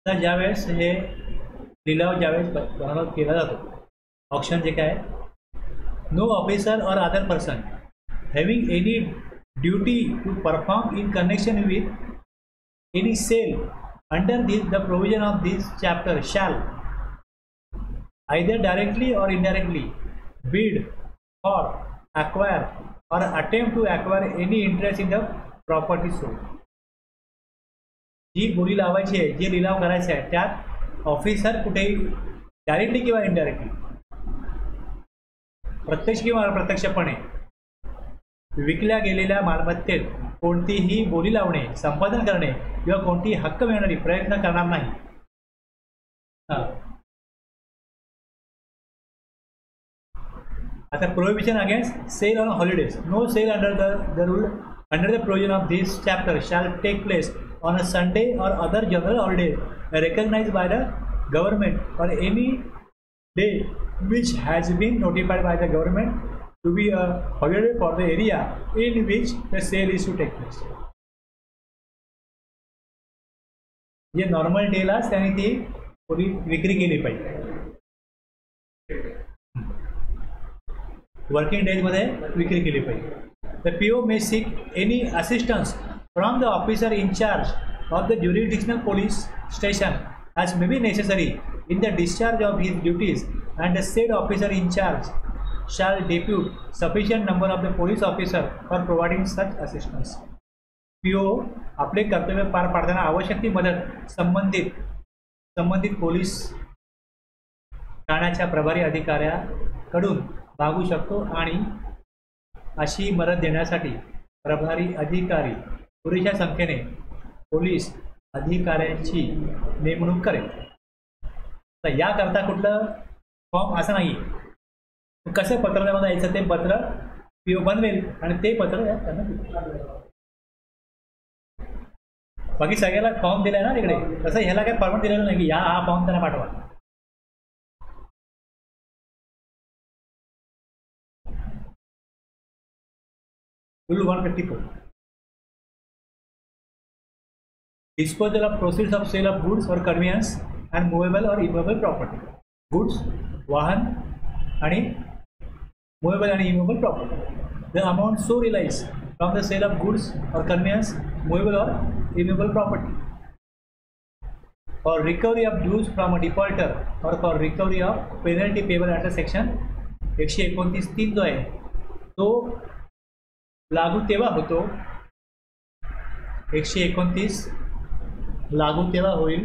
तर ज्यावेळेस हे लिलाव ज्यावेळेस बनवला केला जातो, ऑप्शन जे काय, no officer or other person having any duty to perform in connection with any sale under the provision of this chapter shall either directly or indirectly bid or acquire or attempt to acquire any interest in the property sold. जी बोली लावायची आहे, जे लिलाव करायचे आहे, त्यात officer कुठेही directly किंवा इनडायरेक्टली, प्रत्यक्ष किंवा अप्रत्यक्षपणे विकल्या गेलेल्या मालमत्तेत कोणतीही बोली लावणे, संपादन करणे किंवा कोणतीही हक्क मिळवण्यासाठी प्रयत्न करणार नाही. आता prohibition against sale on holidays. No sale under the rule under the provision of this chapter shall take place on a Sunday or other general holiday recognized by the government or any day which has been notified by the government to be a holiday for the area in which the sale is to take place. जे normal डेला त्यांनी ती पूर्वी विक्री केली पाहिजे. Working डेजमध्ये विक्री केली पाहिजे. The PO may seek any assistance from the officer in charge of the jurisdictional police station as may be necessary in the discharge of his duties, and the said officer in charge shall depute sufficient number of the police officer for providing such assistance. PO आपले कर्तव्य पार पाडताना आवश्यक ती मदत संबंधित police ठाण्याच्या प्रभारी अधिकाऱ्याकडून मागू शकतो आणि अशी मदत देण्यासाठी प्रभारी अधिकारी पुरेशा संख्येने पोलीस अधिकाऱ्यांची नेमणूक करेल. तर याकरता कुठलं फॉर्म असं नाही, कसं पत्र त्यांना द्यायचं ते पत्र PO बनवेल आणि ते पत्र त्यांना देईल. बाकी सगळ्याला फॉर्म दिलाय ना तिकडे, तसं ह्याला काही फॉर्म दिलेलं नाही की हा फॉर्म त्यांना पाठवा. Rule 154. Disposal of proceeds of sale of goods or conveyance and movable or immovable property. Goods, वाहन आणि movable and immovable property. The amount so realized from the sale of goods or conveyance, movable or immovable property, for recovery of dues from a defaulter or for recovery of penalty payable under section 129(3) जो आहे तो लागू तेव्हा होतो, 129 लागू तेव्हा होईल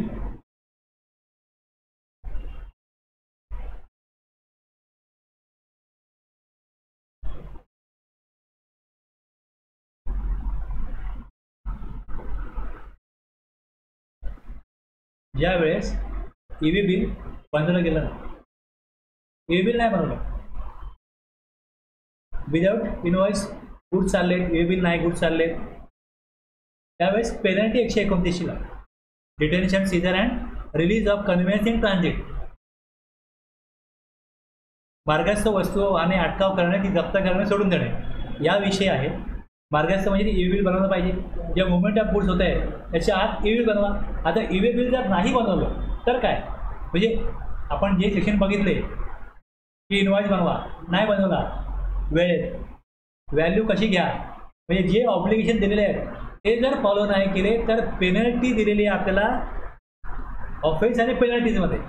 ज्या वेळेस EV बिल बनवलं गेलं नाही. EV बिल नाही बनवलं, विदाउट इनवॉइस गुड चालले, EV बिल नाही गुड चालले, त्यावेळेस पेनल्टी 129 ला detention, seizure and release of conveyance in transit. मार्गस्थ वस्तू आणि अटकाव करणे, ती जप्त करणे, सोडून देणे याविषयी आहे. मार्गस्थ म्हणजे EV बिल बनवलं पाहिजे. जे मुवमेंट ऑफ गुड्स होत आहे त्याच्या आत EV बिल बनवा. आता EV बिल जर नाही बनवलं तर काय, म्हणजे आपण जे सेक्शन बघितले की इनवॉइस बनवा, नाही बनवला वेळेत, व्हॅल्यू कशी घ्या, म्हणजे जे ऑब्लिगेशन दिलेले आहेत ते जर फॉलो नाही केले तर पेनल्टी दिलेली आहे आपल्याला ऑफेन्स आणि पेनल्टीजमध्ये.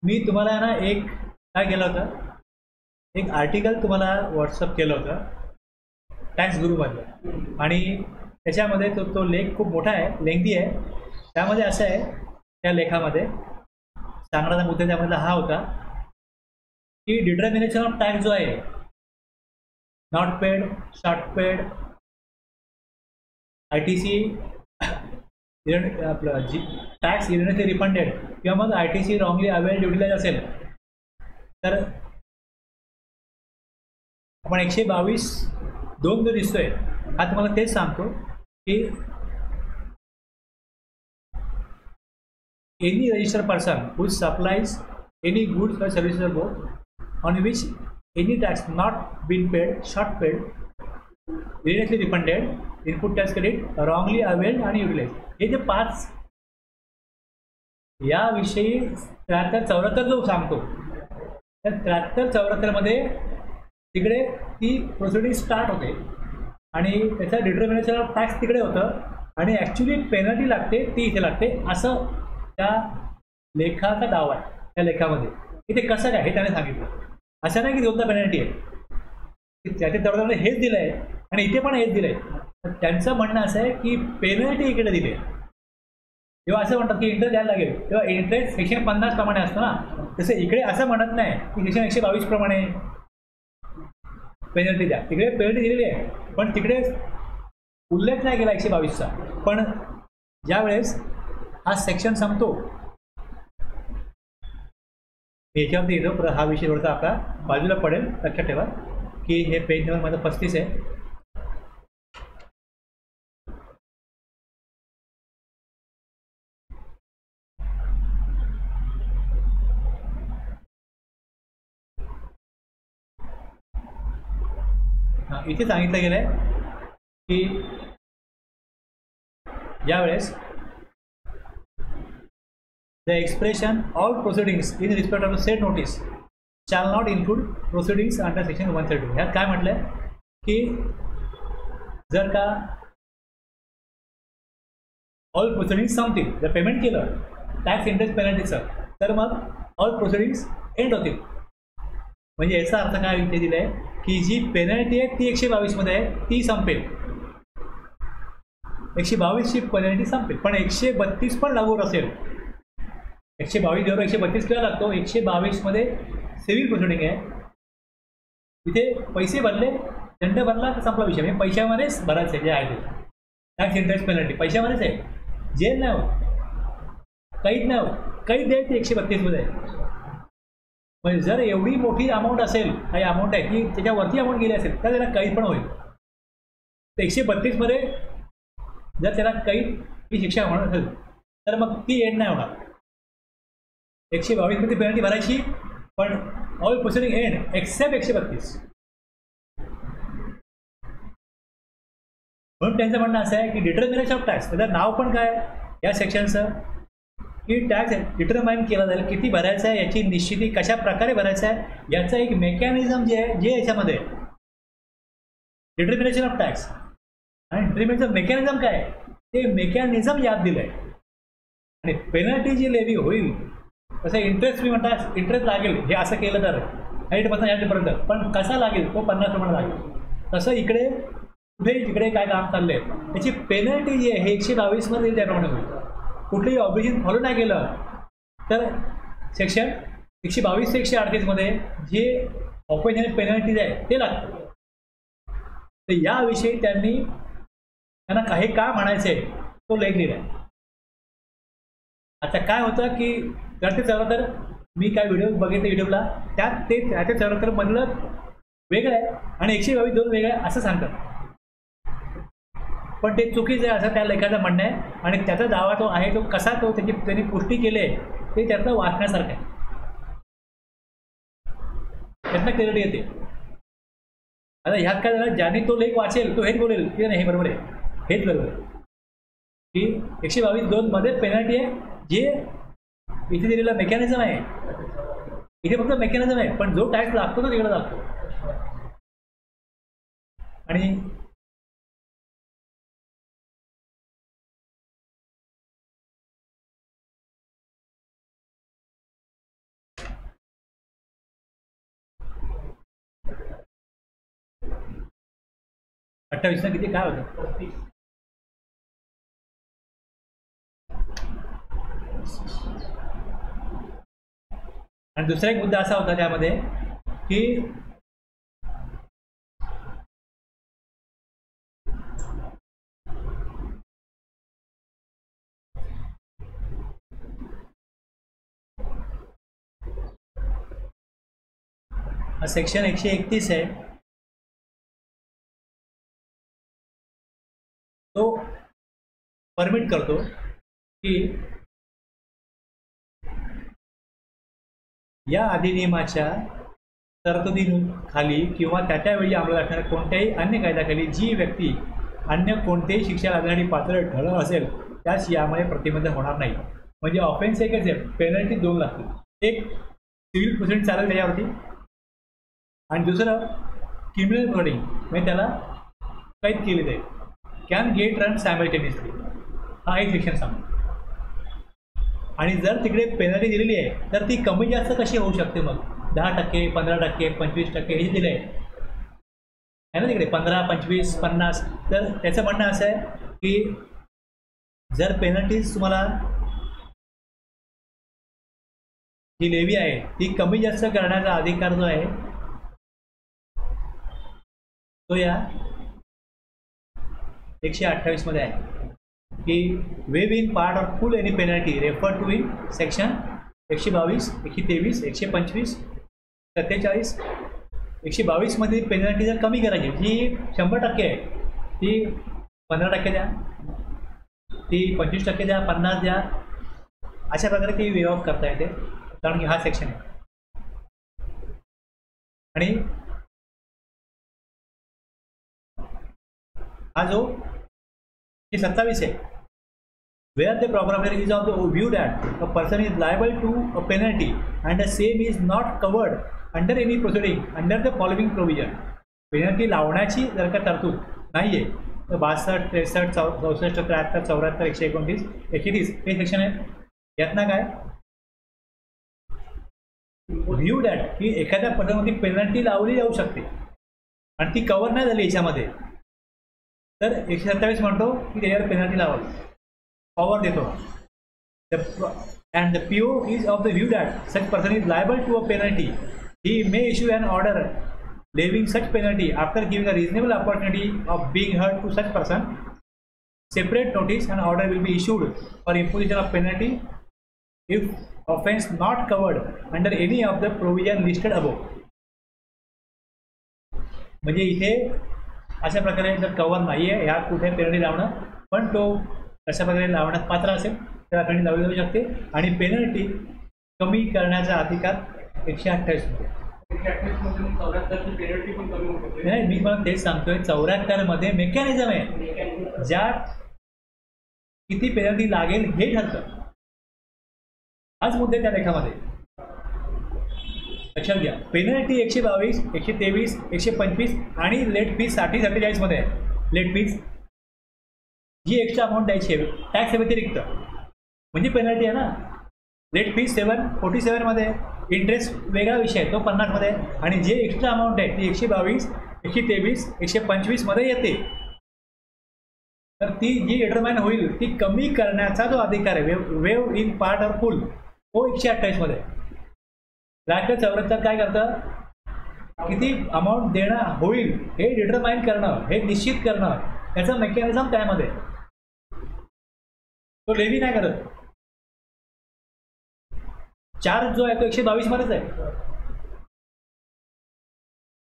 मी तुम्हाला ना एक काय केलं होतं, एक आर्टिकल तुम्हाला व्हॉट्सअप केलं होतं टॅक्स गुरुमधलं, आणि त्याच्यामध्ये तो लेख खूप मोठा आहे, लेंथी आहे. त्यामध्ये असं आहे, त्या लेखामध्ये सांगण्याचा मुद्दा त्यामधला हा होता की डिटर्मिनेशन ऑफ टॅक्स जो आहे, not paid, short paid, ITC आपलं टॅक्स इरनेसली रिफंडेड किंवा मग ITC रॉंगली अवेल युटिलाइज असेल तर आपण 122(2) जो दिसतोय हा तुम्हाला तेच सांगतो की any registered person who supplies any goods or services or both on which any tax not been paid, short paid, erroneously refunded, input tax credit wrongly availed आणि युटिलाइज, हे जे 5 याविषयी 73-74 जो सांगतो, त्या 73-74 मध्ये तिकडे ती प्रोसिडिंग स्टार्ट होते आणि त्याचं डिटर्मिनेशन ऑफ टॅक्स तिकडे होतं आणि ॲक्च्युली पेनल्टी लागते ती इथे लागते, असं त्या लेखाचा दावा आहे. त्या लेखामध्ये इथे कसं काय हे त्याने सांगितलं. असं नाही की दोनदा पेनल्टी आहे, त्याच्या दरम्यान हेच दिलं आहे आणि इथे पण हेच दिलं आहे. त्यांचं म्हणणं असं आहे की पेनल्टी इकडे दिली आहे. जेव्हा असं म्हणतात की इंटरेस्ट द्यायला लागेल तेव्हा इंटरेस्ट 150 प्रमाणे असतो ना, तसं इकडे असं म्हणत नाही की 122 प्रमाणे पेनल्टी द्या. तिकडे पेनल्टी दिलेली आहे पण तिकडे उल्लेख नाही केला 122चा. पण ज्यावेळेस हा सेक्शन संपतो याच्यावरती येतो, हा विषय थोडासा आपला बाजूला पडेल. लक्षात ठेवा की हे पेज नंबर माझं 35 आहे. इथे सांगितलं गेलं आहे की यावेळेस the expression all proceedings in respect of the set notice shall not include proceedings under section 132. ह्यात काय म्हटलं आहे की जर का ऑल प्रोसिडिंग्स संपतील, जर पेमेंट केलं टॅक्स इंटरेस्ट पेनल्टीचं, तर मग ऑल प्रोसिडिंग्स एंड होतील. म्हणजे याचा अर्थ काय इथे दिलं आहे की जी पेनल्टी आहे ती 122 मध्ये आहे, ती संपेल. 122ची पेनल्टी संपेल, पण 132 पण लागू असेल. 122 बरोबर 132 केला लागतो. 122 मध्ये सिव्हिल प्रोसिडिंग आहे. तिथे पैसे भरले, दंड भरला तर संपला विषय. म्हणजे पैशामध्येच भरायचं आहे जे आहे ते टॅक्स इंटरेस्ट पेनल्टी पैशामध्येच आहे. जेल नाही होत, कैद नाही होत. कैद द्यायची 132 मध्ये आहे. म्हणजे जर एवढी मोठी अमाऊंट असेल, काही अमाऊंट आहे की त्याच्यावरती अमाऊंट गेली असेल तर त्याला कैद पण होईल. तर 132 मध्ये जर त्याला कैद ही शिक्षा होणार असेल तर मग ती एंड नाही होणार. 122 मध्ये पेनल्टी भरायची पण ऑल प्रोसिडिंग एंड एक्सेप्ट 132. म्हणून त्यांचं म्हणणं असं आहे की डिटर्मिनेशन ऑफ टॅक्स, त्याचं नाव पण काय या सेक्शनचं की टॅक्स डिटरमाइन केला जाईल किती भरायचं आहे, याची निश्चिती कशा प्रकारे भरायचं आहे, याचं एक मेकॅनिझम जे आहे, जे याच्यामध्ये डिटर्मिनेशन ऑफ टॅक्स आणि डिटर्मिनेशन मेकॅनिझम काय आहे ते मेकॅनिझम याद दिलं आहे. आणि पेनल्टी जी लेवी होईल तसं इंटरेस्ट मी म्हणता इंटरेस्ट लागेल हे असं केलं तर 8% यापर्यंत, पण कसा लागेल तो 50 प्रमाणे लागेल. तसं इकडे कुठे जिकडे काय काम चाललंय त्याची पेनल्टी जी आहे हे 122 मध्ये त्याप्रमाणे होईल. कुठलंही ऑब्लिगेशन फॉलो नाही केलं तर सेक्शन 122 ते 138 मध्ये जे ऑपरेशन पेनल्टीज आहे ते लागतं. तर याविषयी त्यांना काही का म्हणायचं आहे तो लेख लिहिला आहे. आता काय होतं की 74 मी काय व्हिडिओ बघितले युट्यूबला, त्यात ते 74 मधलं वेगळं आहे आणि 122 दोन वेगळं आहे असं सांगतात. पण ते चुकीचं आहे असं त्या लेखाचं म्हणणं आहे. आणि त्याचा दावा तो आहे तो कसा तो त्यांनी पुष्टी केली आहे ते त्यातलं वाचण्यासारखं आहे. त्यातनं क्लिअरिटी येते. आता ह्यात काय झालं, ज्याने तो लेख वाचेल तो हेच बोलेल की नाही हे बरोबर आहे, हेच बरोबर आहे की 122(2) मध्ये पेनल्टी आहे जे इथे दिलेला मेकॅनिझम आहे. इथे फक्त मेकॅनिझम आहे पण जो टॅक्स लागतो तो तिकडे लागतो. आणि अठ्ठावीस ना किती काय होतं, आणि दुसरा एक मुद्दा असा होता त्यामध्ये की हा सेक्शन 131 आहे तो परमिट करतो की या अधिनियमाच्या तरतुदीखाली किंवा त्यावेळी अंमलात असणाऱ्या कोणत्याही अन्य कायद्याखाली जी व्यक्ती अन्य कोणतेही शिक्षा लागण्यासाठी पात्र ठरलं असेल त्यास यामुळे प्रतिबंध होणार नाही. म्हणजे ऑफेन्स एकच आहे, पेनल्टी 2 लागतील. एक सिव्हिल प्रोसिडिंग चालेल त्याच्यावरती, आणि दुसरं क्रिमिनल प्रोसिडिंग म्हणजे त्याला कैद केले जाईल. कॅन गेट रन सायमल्टेनियसली, हा एक सेक्शन सांगतो. आणि जर तिकडे पेनल्टी दिलेली आहे तर ती कमी जास्त कशी होऊ शकते? मग 10%, 15%, 25% हे दिलं आहे ना तिकडे, 15, 25, 50. तर त्याचं म्हणणं असं आहे की जर पेनल्टीज तुम्हाला ही लेवी आहे ती कमी जास्त करण्याचा अधिकार जो आहे तो या 128 मध्ये आहे की waive in part of full any penalty refer to in section 122, 123, 125, 47, 122 मध्ये पेनल्टी जर कमी करायची जी 100% आहे ती 15% द्या, ती 25% द्या, 50 द्या, अशा प्रकारे ती वेव ऑफ करता येते, कारण की हा सेक्शन आहे. आणि हा जो 27 आहे, where the proper is of the view that a person is liable to a penalty and the same is not covered under any proceeding under the following provision. Penalty लावण्याची जर का तरतूद नाही आहे तर 62, 63, 64, 73, 74, 129, 130 हे सेक्शन आहे. यातनं काय व्ह्यू दॅट की एखाद्या पदामध्ये पेनल्टी लावली जाऊ शकते आणि ती कव्हर नाही झाली याच्यामध्ये, तर 127 म्हणतो की त्याच्यावर पेनल्टी लावावी, पॉवर देतो. And the PO is of the view that such person is liable to a penalty. He may issue an order levying such penalty after giving a reasonable opportunity of being heard to such person. Separate notice and order will be issued for imposition of penalty if offence not covered under any of the provision listed above. म्हणजे इथे अशा प्रकारे जर cover नाही आहे ह्या कुठे penalty लावणं, पण तो अशा प्रकारे लावण्यात पात्र असेल त्याला पेनल्टी लावली जाऊ शकते. आणि पेनल्टी कमी करण्याचा अधिकार 128 मध्ये. 74 पेनल्टी पण कमी होऊ शकते. नाही, मी मला तेच सांगतोय, 74 मध्ये मेकॅनिझम आहे ज्यात किती पेनल्टी लागेल हे ठरतं. हाच मुद्दे त्या लेखामध्ये लक्षात घ्या. पेनल्टी 122, 123, 125 आणि लेट फीस 60-47 मध्ये आहे. लेट फीस जी एक्स्ट्रा अमाऊंट द्यायची आहे टॅक्स व्यतिरिक्त म्हणजे पेनल्टी आहे ना. लेट फीस 47 मध्ये, इंटरेस्ट वेगळा विषय आहे तो 50 मध्ये, आणि जे एक्स्ट्रा अमाऊंट आहे ती 122, 123, 125 मध्ये येते. तर ती जी डिटरमाइन होईल ती कमी करण्याचा जो अधिकार आहे वेव इन पार्ट ऑर फुल तो 128 मध्ये. राज्य 74 काय करतं, किती अमाऊंट देणं होईल हे डिटरमाइन करणं, हे निश्चित करणं, त्याचं मेकॅनिझम त्यामध्ये. तो लेवी नाही करत. चार्ज जो आहे तो 122 मध्येच आहे,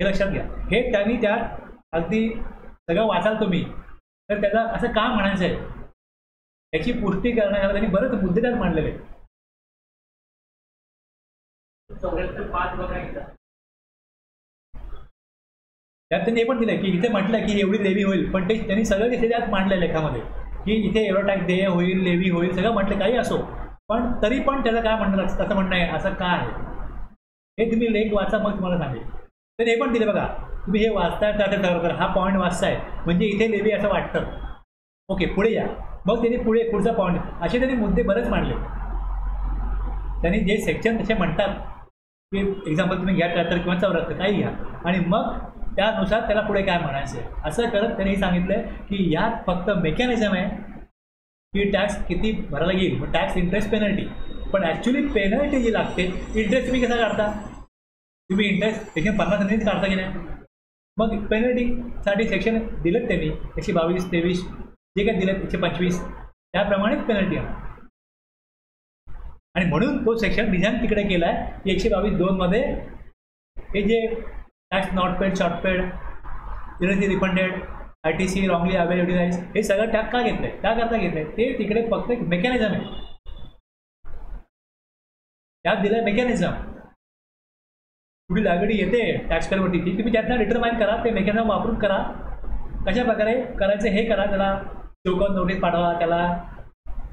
हे लक्षात घ्या. हे त्यांनी त्यात अगदी सगळं वाचाल तुम्ही तर त्याला असं का म्हणायचं आहे याची पुष्टी करण्यासाठी त्यांनी बरेच मुद्दे त्यात मांडलेले आहेत. 74.5 बघायचं त्यात त्यांनी हे पण दिलं की इथे म्हटलं की एवढी लेवी होईल, पण ते त्यांनी सगळं तिथे त्यात मांडलं लेखामध्ये की इथे एवढं टॅक्स देय होईल, लेवी होईल, सगळं म्हटलं काही असो, पण तरी पण त्याचं काय म्हणणं असं म्हणणं आहे, असं का आहे हे तुम्ही लेख वाचा मग तुम्हाला सांगेल. तर हे पण दिले बघा, तुम्ही हे वाचताय तर हा पॉईंट वाचताय म्हणजे इथे लेवी असं वाटतं. ओके, पुढे या. मग त्यांनी पुढचा पॉईंट असे त्यांनी मुद्दे बरेच मांडले. त्यांनी जे सेक्शन तसे म्हणतात की एक्झाम्पल तुम्ही घ्या 73 किंवा 74 काही घ्या, आणि मग त्यानुसार त्याला पुढे काय म्हणायचं आहे असं करत त्यांनी सांगितलं की यात फक्त मेकॅनिझम आहे की टॅक्स किती भरायला येईल, मग टॅक्स, इंटरेस्ट, पेनल्टी. पण ॲक्च्युली पेनल्टी जी लागते, इंटरेस्ट तुम्ही कसा काढता, तुम्ही इंटरेस्ट सेक्शन 50 काढता की नाही, मग पेनल्टीसाठी सेक्शन दिलेत त्यांनी 122, 23 जे काय दिलेत 125 त्याप्रमाणेच पेनल्टी आहे. आणि म्हणून तो सेक्शन डिझाईन तिकडे केला आहे की 122(2) मध्ये हे जे tax not paid, short paid, erroneously refunded, ITC, wrongly avail utilise, हे सगळं टॅक्स का घेतलंय, त्या करता घेतलंय, ते तिकडे फक्त एक मेकॅनिझम आहे, त्यात दिलंय मेकॅनिझम. पुढील लायबिलिटी येते टॅक्स पेअरवरती ती तुम्ही त्यातनं डिटरमाइन करा, ते मेकॅनिझम वापरून करा. कशा प्रकारे करायचं हे करा, त्याला चौकात नोटीस पाठवा, त्याला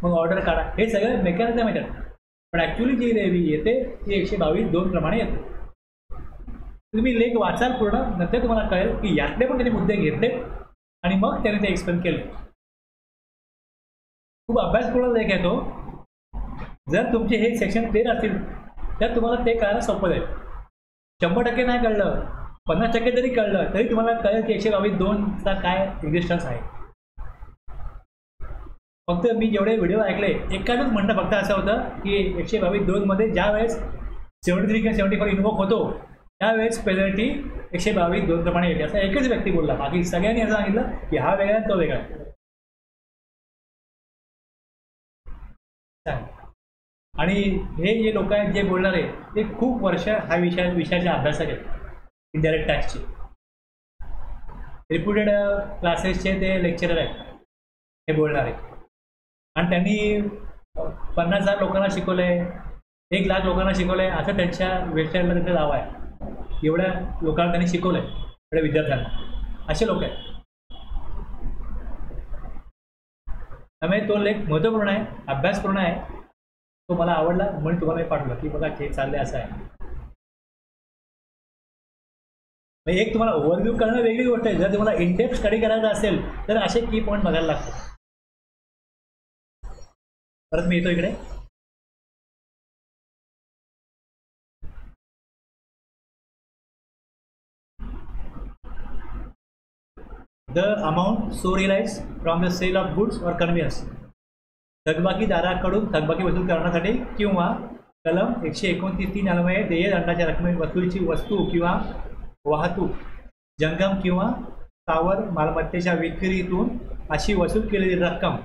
मग ऑर्डर काढा, हे सगळं मेकॅनिझम येतात. पण ॲक्च्युली जी लेवी येते ती 122(2) प्रमाणे येते. तुम्ही लेख वाचाल पूर्ण, नंतर तुम्हाला कळेल की यातले पण त्यांनी मुद्दे घेतले आणि मग त्याने ते एक्सप्लेन केले. खूप अभ्यासपूर्ण लेख आहे तो. जर तुमचे हे सेक्शन क्लिअर असतील तर तुम्हाला ते कळायला सोपं जाईल. 100% नाही कळलं, 50% जरी कळलं तरी तुम्हाला कळेल की 122(2)चा काय एक्झिस्टन्स आहे. फक्त मी जेवढे व्हिडिओ ऐकले एकाच म्हणणं फक्त असं होतं की 122(2) मध्ये ज्या वेळेस 73 किंवा 74 इन्व्होक होतो त्यावेळेस पेनल्टी 122(2) प्रमाणे येते, असं एकच व्यक्ती बोलला. बाकी सगळ्यांनी असं सांगितलं की हा वेगळा तो वेगळा. आणि हे जे लोक आहेत जे बोलणारे ते खूप वर्ष हा विषयाच्या अभ्यासात आहेत. इनडायरेक्ट टॅक्सचे रिप्युटेड क्लासेसचे ते लेक्चरर आहेत हे बोलणारे. आणि त्यांनी 50,000 लोकांना शिकवले, 1,00,000 लोकांना शिकवले, असं त्यांच्या वेबसाईटला त्यांचं नाव आहे. एवढ्या लोकांना त्यांनी शिकवलंय, एवढ्या विद्यार्थ्यांना, असे लोक आहेत. त्यामुळे तो लेख महत्त्वपूर्ण आहे, अभ्यासपूर्ण आहे. तो मला आवडला म्हणून तुम्हाला मी पाठवलं की बघा हे चाललंय असं आहे. एक तुम्हाला ओव्हरव्ह्यू करणं वेगळी गोष्ट आहे. जर तुम्हाला इनडेप्थ स्टडी करायचा असेल तर असे की पॉईंट बघायला लागतात. परत मी येतो इकडे. The amount so realised from the sale of goods or conveyance. थकबाकीदाराकडून थकबाकी वसूल करण्यासाठी किंवा कलम 129(3) अन्वये देय दंडाच्या रकमे वसुलीची वस्तू किंवा वाहतूक, जंगम किंवा स्थावर मालमत्तेच्या विक्रीतून अशी वसूल केलेली रक्कम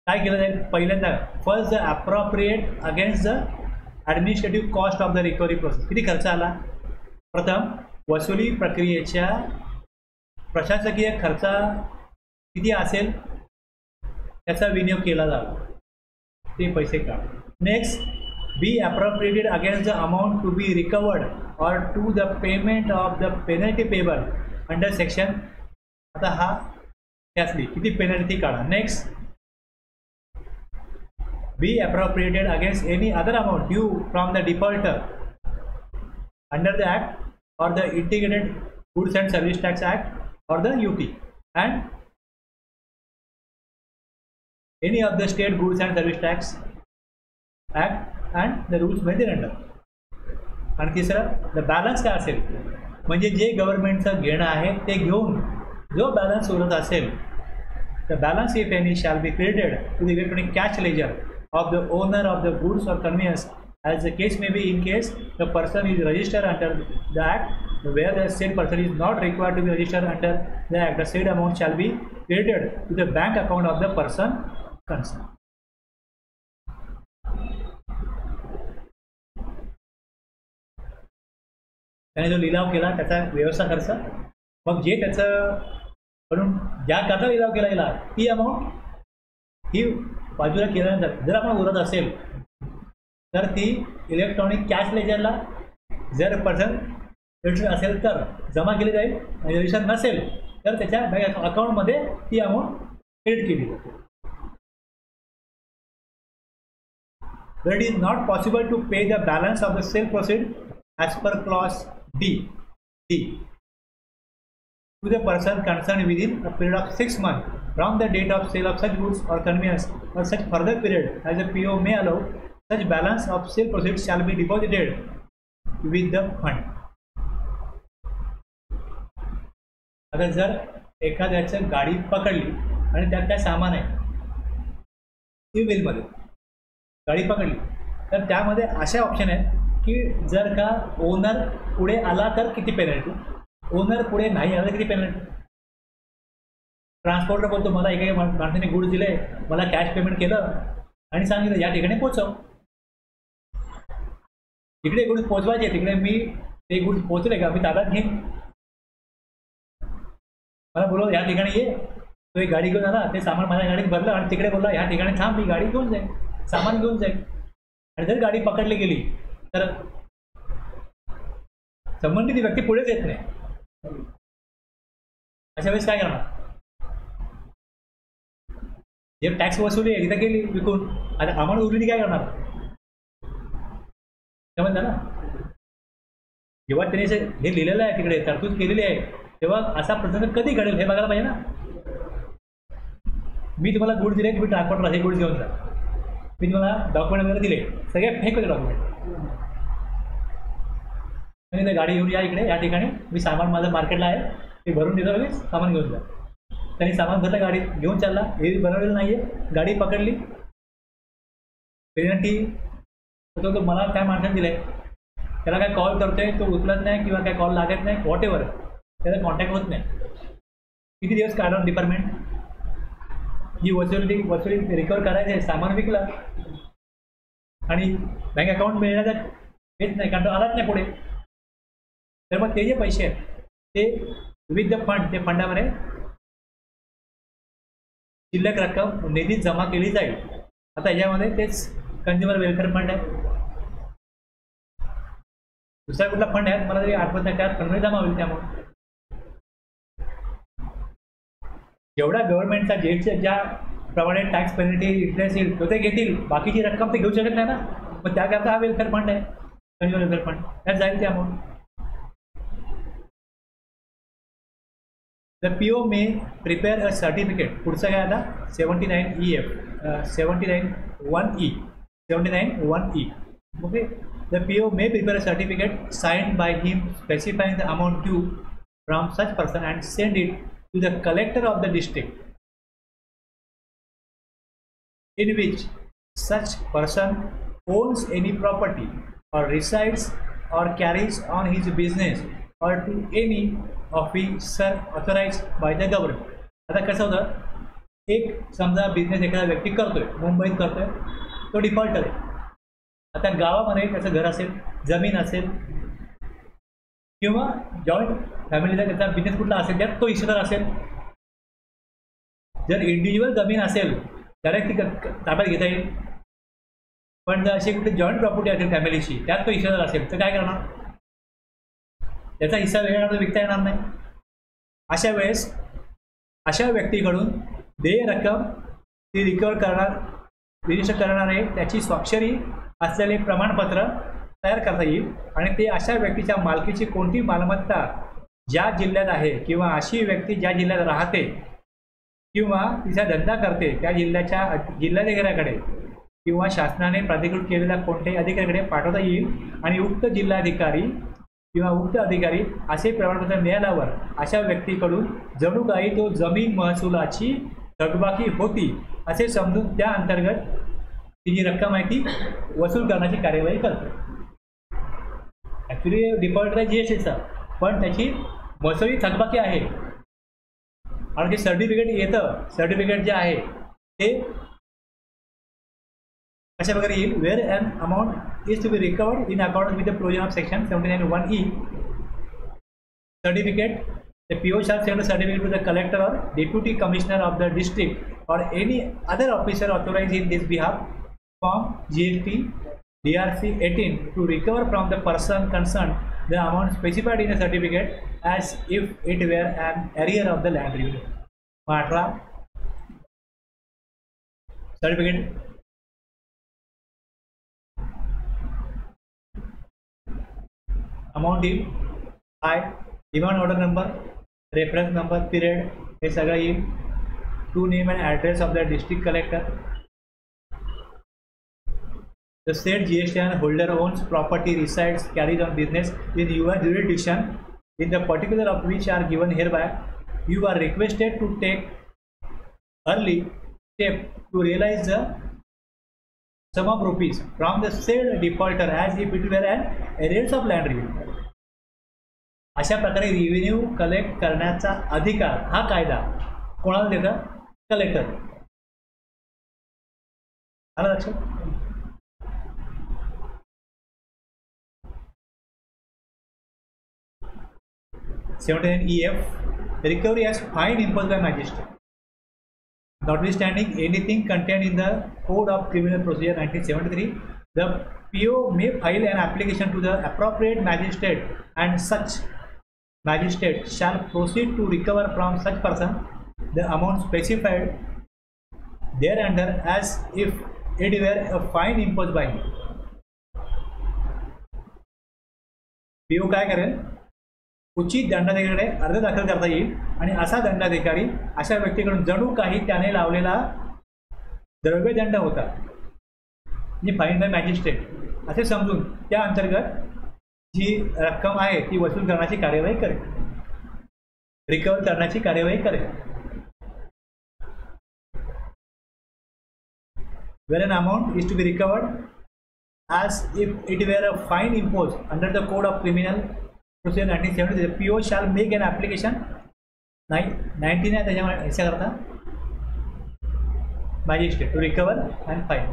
काय केलं जाईल. पहिल्यांदा first the appropriate against the administrative cost of the recovery process. किती खर्च आला. प्रथम वसुली प्रक्रियेच्या प्रशासकीय खर्च किती असेल त्याचा विनियोग केला जावा, ते पैसे काढ. Next be appropriated against the amount to be recovered or to the payment of the penalty payable under section. आता हा त्यातली किती पेनल्टी काढा. Next be appropriated against any other amount due from the defaulter under the act or the integrated goods and service tax act or the UT and any of the state goods and service tax act and the rules maintained under. आणि तिसरं the balance काय असेल म्हणजे जे गव्हर्नमेंटचं घेणं आहे ते घेऊन जो बॅलन्स उरत असेल the balance if any shall be credited to the electronic cash ledger of the owner of the goods or conveyance as the case may be in case the person is registered under the act. Where the said person is not required to be registered under the act, the said amount shall be credited to the bank account of the person concerned. त्याने जो लिलाव केला त्याचा व्यवस्था खर्च, मग जे त्याचं म्हणून ज्या करता लिलाव केला गेला ती अमाऊंट ही बाजूला केल्यानंतर जर आपण उरत असेल तर ती इलेक्ट्रॉनिक कॅश लेजरला जर पर्सन रजिस्टर असेल तर जमा केली जाईल आणि रजिस्टर नसेल तर त्याच्या बँक अकाउंटमध्ये ती अमाऊंट क्रेडिट केली जाते. But it is not possible to pay the balance of the sale proceed as per clause D to the person concerned within a period of 6 months from the date of sale of such goods or conveyance or such further period as the PO may allow. Such balance of sale proceeds shall be deposited with the fund. अगर जर एखाद्याचं गाडी पकडली आणि त्यात काय सामान आहे ती व्हीलमध्ये गाडी पकडली तर त्यामध्ये असे ऑप्शन आहेत की जर का ओनर पुढे आला तर किती पेनल्टी, ओनर पुढे नाही आला तर किती पेनल्टी. ट्रान्सपोर्टर बोलतो मला एका माणसाने गुड दिले, मला कॅश पेमेंट केलं आणि सांगितलं या ठिकाणी पोचव. इकडे गुड्स पोचवायचे, तिकडे मी ते गुड्स पोचले का मी ताब्यात घेईन. मला बोललो या ठिकाणी ये, तो एक गाडी घेऊन आला, ते सामान माझ्या गाडीत भरलं आणि तिकडे बोलला या ठिकाणी थांब मी गाडी घेऊन जाईन, सामान घेऊन जाईन. आणि जर गाडी पकडली गेली तर संबंधित व्यक्ती पुढेच येत नाही, अशा वेळेस काय करणार? जे टॅक्स वसुली आहे तिथं गेली विकून, आता अमाऊंट उरली काय करणार? समजलं ना? जेव्हा त्याने हे लिहिलेलं आहे तिकडे तरतूद केलेली आहे, तेव्हा असा प्रसंग कधी घडेल हे बघायला पाहिजे ना. मी तुम्हाला गुड दिले, तुम्ही ट्रान्सपोर्टला हे गुड घेऊन जा, मी तुम्हाला डॉक्युमेंट वगैरे दिले, सगळे फेक होते डॉक्युमेंट, आणि ते गाडी घेऊन या इकडे या ठिकाणी, मी सामान माझं मार्केटला आहे ते भरून देतो, लगेच सामान घेऊन जा. त्यांनी सामान भरलं, गाडी घेऊन चालला, हे बनवलेलं नाही आहे, गाडी पकडली, पेनल्टी तो मला काय माणसाने दिलं आहे, त्याला काय कॉल करतोय तो उचलत नाही किंवा काय कॉल लागत नाही, व्हॉट एव्हर, त्याचा कॉन्टॅक्ट होत नाही. किती दिवस काढून डिपार्टमेंट जी वसुली रिकवर करायचं आहे, सामान विकलं आणि बँक अकाउंट मिळण्याचा हेच नाही, कारण तो आलाच नाही पुढे. तर मग ते जे पैसे आहेत ते विविध फंड, ते फंडामध्ये शिल्लक रक्कम निधीत जमा केली जाईल. आता याच्यामध्ये तेच कंझ्युमर वेलफेअर फंड आहे, दुसरा कुठला फंड आहे मला तरी आठवत नाही, त्यात फंड जमा होईल. त्यामुळे जेवढा गव्हर्नमेंटचा जेटच्या ज्या प्रमाणे टॅक्स पेनल्टी इंटरेस्ट येईल तो ते घेतील, बाकीची रक्कम ते घेऊ शकत नाही ना, मग त्याकरता हा वेलफेअर फंड आहे, कंझ्युमर वेलफेअर फंड, त्यात जाईल ते amount. The PO may prepare a certificate, पुढचं काय आता 79EF 79(1)E 79(1)E. Okay, the PO may prepare a certificate signed by him specifying the amount due from such person and send it to the collector of the district in which such person owns any property or resides or carries on his business or to any officer authorized by the government. आता कसं होतं, एक समजा business एखादा व्यक्ती करतोय, मुंबईत करतोय, तो डिफॉल्टर आहे. आता गावामध्ये त्याचं घर असेल, जमीन असेल किंवा जॉईंट फॅमिलीचा त्याचा बिझनेस कुठला असेल त्यात तो हिस्सेदार असेल. जर इंडिव्हिज्युअल जमीन असेल डायरेक्ट ती ताब्यात घेता येईल, पण जर अशी कुठे जॉईंट प्रॉपर्टी असेल फॅमिलीची त्यात तो हिस्सेदार असेल तर काय करणार? त्याचा हिस्सा वेगळा विकता येणार नाही. अशा वेळेस अशा व्यक्तीकडून देय रक्कम ती रिकवर रजिस्टर करणारे त्याची स्वाक्षरी असलेले प्रमाणपत्र तयार करता येईल आणि ते अशा व्यक्तीच्या मालकीची कोणती मालमत्ता ज्या जिल्ह्यात आहे किंवा अशी व्यक्ती ज्या जिल्ह्यात राहते किंवा तिचा धंदा करते त्या जिल्ह्याच्या जिल्हाधिकाऱ्याकडे किंवा शासनाने प्राधिकृत केलेल्या कोणत्याही अधिकाऱ्याकडे पाठवता येईल आणि उक्त जिल्हाधिकारी किंवा उक्त अधिकारी असे प्रमाणपत्र मिळाल्यावर अशा व्यक्तीकडून जणू काही तो जमीन महसुलाची थकबाकी होती असे समजून त्या अंतर्गत ती जी रक्कम आहे ती वसूल करण्याची कार्यवाही करते. ॲक्च्युली डिफॉल्टर आहे GSTचा, पण त्याची महसुली थकबाकी आहे आणि जे सर्टिफिकेट येतं, सर्टिफिकेट जे आहे ते अशा प्रकारे येईल. Where an amount is to be recovered in accordance with the provision of section 79(1)E certificate, the PO shall send a certificate to the collector or deputy commissioner of the district or any other officer authorized in this behalf from GST DRC 18 to recover from the person concerned the amount specified in the certificate as if it were an arrear of the land revenue. 18 certificate amount येईल, I demand order number, reference number, period हे सगळं येईल. To name and address of the district collector. The set GST and holder owns property, resides, carries on business in your jurisdiction in the particular of which are given hereby. You are requested to take early step to realize the sum of rupees from the said defaulter as if it were an arrears of land revenue. अशा प्रकारे revenue collect करण्याचा अधिकार हा कायदा कोणाला देतं? Collector. आलं लक्षात? EF recovery as fine imposed by magistrate notwithstanding anything contained in the Code of Criminal Procedure 1973. The PO may file an application to the appropriate magistrate, and such magistrate shall proceed to recover from such person the amount specified thereunder as if it were a fine imposed by him. PO काय करेल, उचित दंडाधिकाऱ्याकडे अर्ज दाखल करता येईल आणि असा दंडाधिकारी अशा व्यक्तीकडून जणू काही त्याने लावलेला द्रव्यदंड होता म्हणजे फाईन बाय मॅजिस्ट्रेट असे समजून त्या अंतर्गत जी रक्कम आहे ती वसूल करण्याची कार्यवाही करेल, रिकवर करण्याची कार्यवाही करेल. Where an amount is to be recovered as if it were a fine imposed under the Code of Criminal Procedure 1970, the PO shall make an application 19 आहे त्याच्यामुळे ह्याच्या करता magistrate to recover and fine.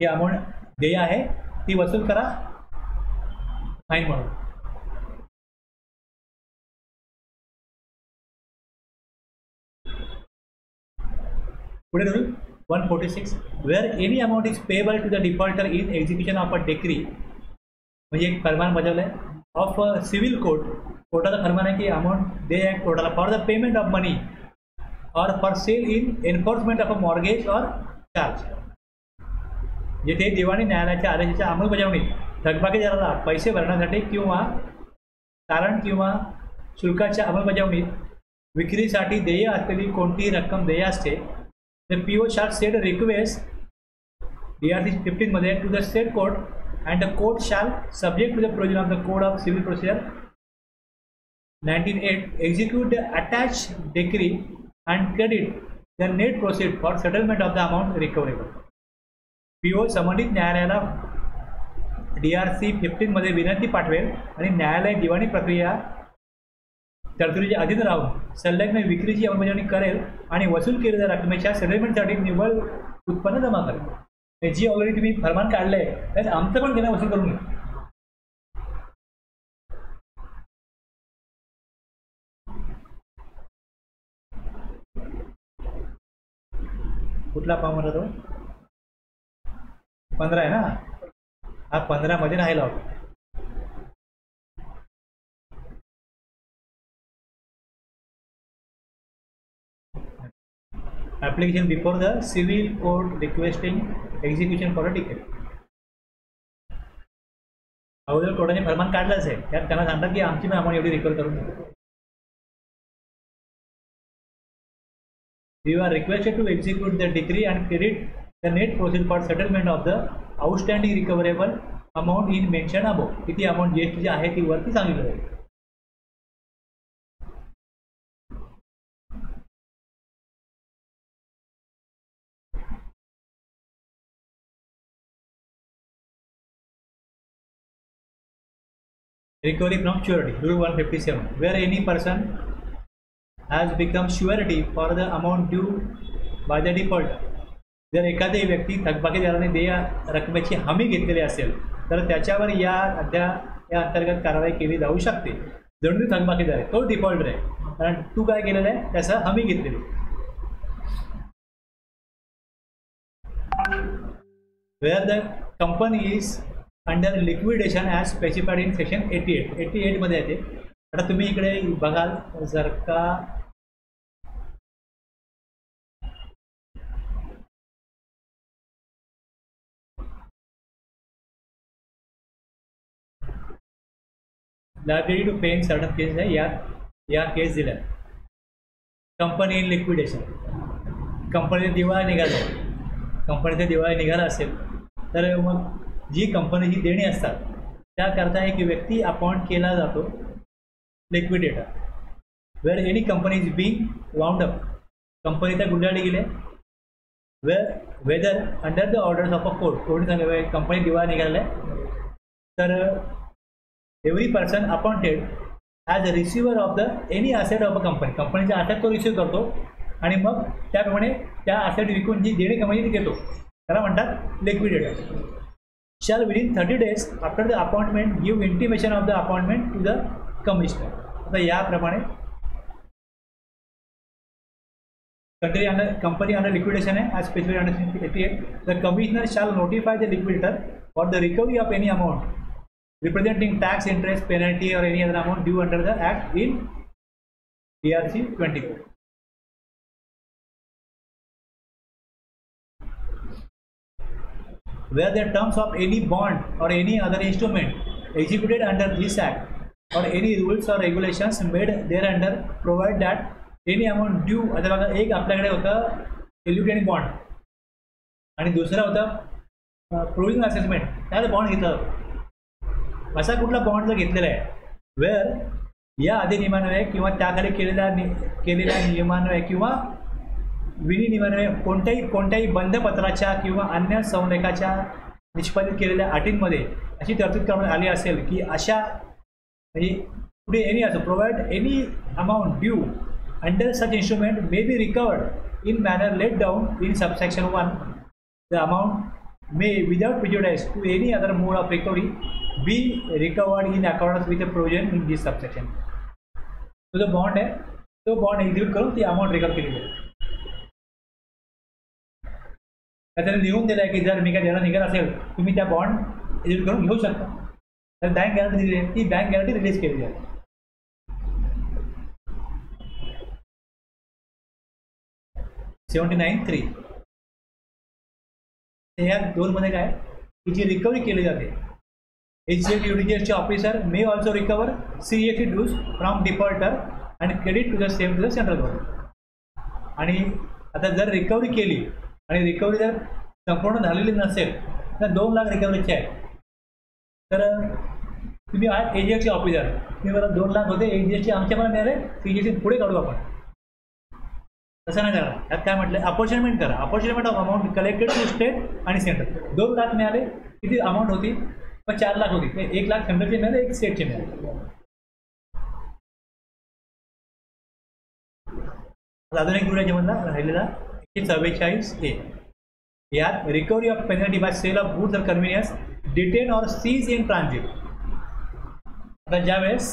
ही amount देय आहे ती वसूल करा फाईन म्हणून. पुढे धरू 146, where any amount is payable to the defaulter in execution of a decree, म्हणजे एक फरमान बजावलंय ऑफ सिव्हिल कोर्ट, कोर्टाचा फरमान आहे की अमाऊंट दे आहे कोर्टाला for the payment of money or for sale in enforcement of a mortgage or charge. जेथे दिवाणी न्यायालयाच्या आदेशाच्या अंमलबजावणीत थकबाकीदाराला पैसे भरण्यासाठी किंवा तारण किंवा शुल्काच्या अंमलबजावणीत विक्रीसाठी देय असलेली कोणतीही रक्कम देय असते. The PO shall send a request DRC 15 मध्ये to the state court, and the court shall, subject to the provision of the Code of Civil Procedure 1908, execute the attached decree and credit the net proceed for settlement of the amount recoverable. PO संबंधित न्यायालयाला DRC 15 मध्ये विनंती पाठवेल आणि न्यायालय दिवाणी प्रक्रिया तरतुदीच्या अधीन राहून संलग्न विक्रीची अंमलबजावणी करेल आणि वसूल केलेल्या रकमेच्या सेटलमेंटसाठी निव्वळ उत्पन्न जमा करेल. जी ऑलरेडी तुम्ही फरमान काढलंय त्यात आमचं पण घेणं वसूल करून घ्या. कुठला पाम होता तो 15 आहे ना, हा 15 मध्ये राहिला होता. Application before the civil court requesting execution for a decree. अगोदर कोर्टाने फरमान काढलंच आहे, त्यात त्यांना सांगतात की आमची पण अमाऊंट एवढी रिकवर करून घ्या. You are requested to execute the decree and credit the net proceed for settlement of the outstanding recoverable amount in mentioned above. किती अमाऊंट GST जी आहे ती वरती सांगितलं आहे. Recovery from surety, Rule 157, where any person has become surety for the amount due by the defaulter. जर एखादी व्यक्ती थकबाकीदाराने देय रकमेची हमी घेतलेली असेल तर त्याच्यावर या अंतर्गत कारवाई केली जाऊ शकते. जणू थकबाकीदार आहे तो डिफॉल्टर आहे, कारण तू काय केलेलं आहे त्याचा हमी घेतलेली. Where the company is under liquidation as specified in section 88 मध्ये येते. आता तुम्ही इकडे बघाल जर का liability to pay in certain cases आहे, या केस दिल्या. कंपनी इन लिक्विडेशन, कंपनीचा दिवाळा निघाला असेल तर मग जी कंपनीची देणी असतात त्याकरता एक व्यक्ती अपॉइंट केला जातो liquidator. Where any company is being wound up, कंपनीचा गुंडाळी गेले whether under the orders of a court, court सांगितले कंपनी दिवाळा निघाला तर every person appointed as a receiver of the any asset of a company, कंपनीचा असेट तो receive करतो आणि मग त्याप्रमाणे त्या असेट विकून जी देणी कंपनी घेतो त्याला म्हणतात liquidator. Shall within 30 days after the appointment give intimation of the appointment to the commissioner. आता याप्रमाणे company under liquidation है as specified under section 88. The commissioner shall notify the liquidator for the recovery of any amount representing tax, interest, penalty, or any other amount due under the Act in DRC 24. Where the terms of any bond or any other instrument executed under this Act or any rules or regulations made thereunder provide that any amount due. आता बघा, एक आपल्याकडे होतं एल्युटेड bond आणि दुसरा होता provisional assessment. त्याला bond घेतलं. असा कुठला बॉन्ड जर घेतलेला आहे वेअर या अधिनियमान्वये किंवा त्याखाली केलेल्या नियमान्वये किंवा विनियमान्वये कोणत्याही बंधपत्राच्या किंवा अन्य संलेखाच्या निष्पादित केलेल्या अटींमध्ये अशी तरतूद करण्यात आली असेल की अशा म्हणजे पुढे एनी असो provide any amount due under such instrument may be recovered in manner laid down in subsection 1. The amount may without prejudice to any other mode of recovery be recovered in accordance with the provision in this subsection. तो जो bond है तो bond execute करून ती amount recover केली जाईल. त्याच्याने लिहून दिलं आहे की जर मी काय देणं निघत असेल तुम्ही त्या बॉन्ड एक्झिक्यूट करून घेऊ शकता. तर बँक गॅरंटी दिली आहे ती बँक गॅरंटी रिलीज केली जाईल. 79(3) ह्या दोनमध्ये काय की जी रिकव्हरी केली जाते HCFT UTGST officer may also recover CFT dues from defaulter and credit to the same to the central government. आणि आता जर रिकव्हरी केली आणि रिकव्हरी जर संपूर्ण झालेली नसेल तर 2 लाख रिकव्हरीचे आहे. तर तुम्ही आहात HCFT ऑफिसर, तुम्ही मला 2 लाख होते HCFT आमच्या मला मिळाले, CFT पुढे काढू आपण. तसं नाही करा. त्यात काय म्हटलं अपॉर्च्युनिमेंट करा. Apportionment of amount collected to state आणि सेंटर. 2 लाख मिळाले किती अमाऊंट होती मग 4 लाख होती. 1 लाख सेंटरचे मिळाले 1 स्टेटचे मिळाले. अजून एक याच्यामधला राहिलेला 144A यात recovery of penalty by sale of goods or conveyance detain or seize in transit. आता ज्यावेळेस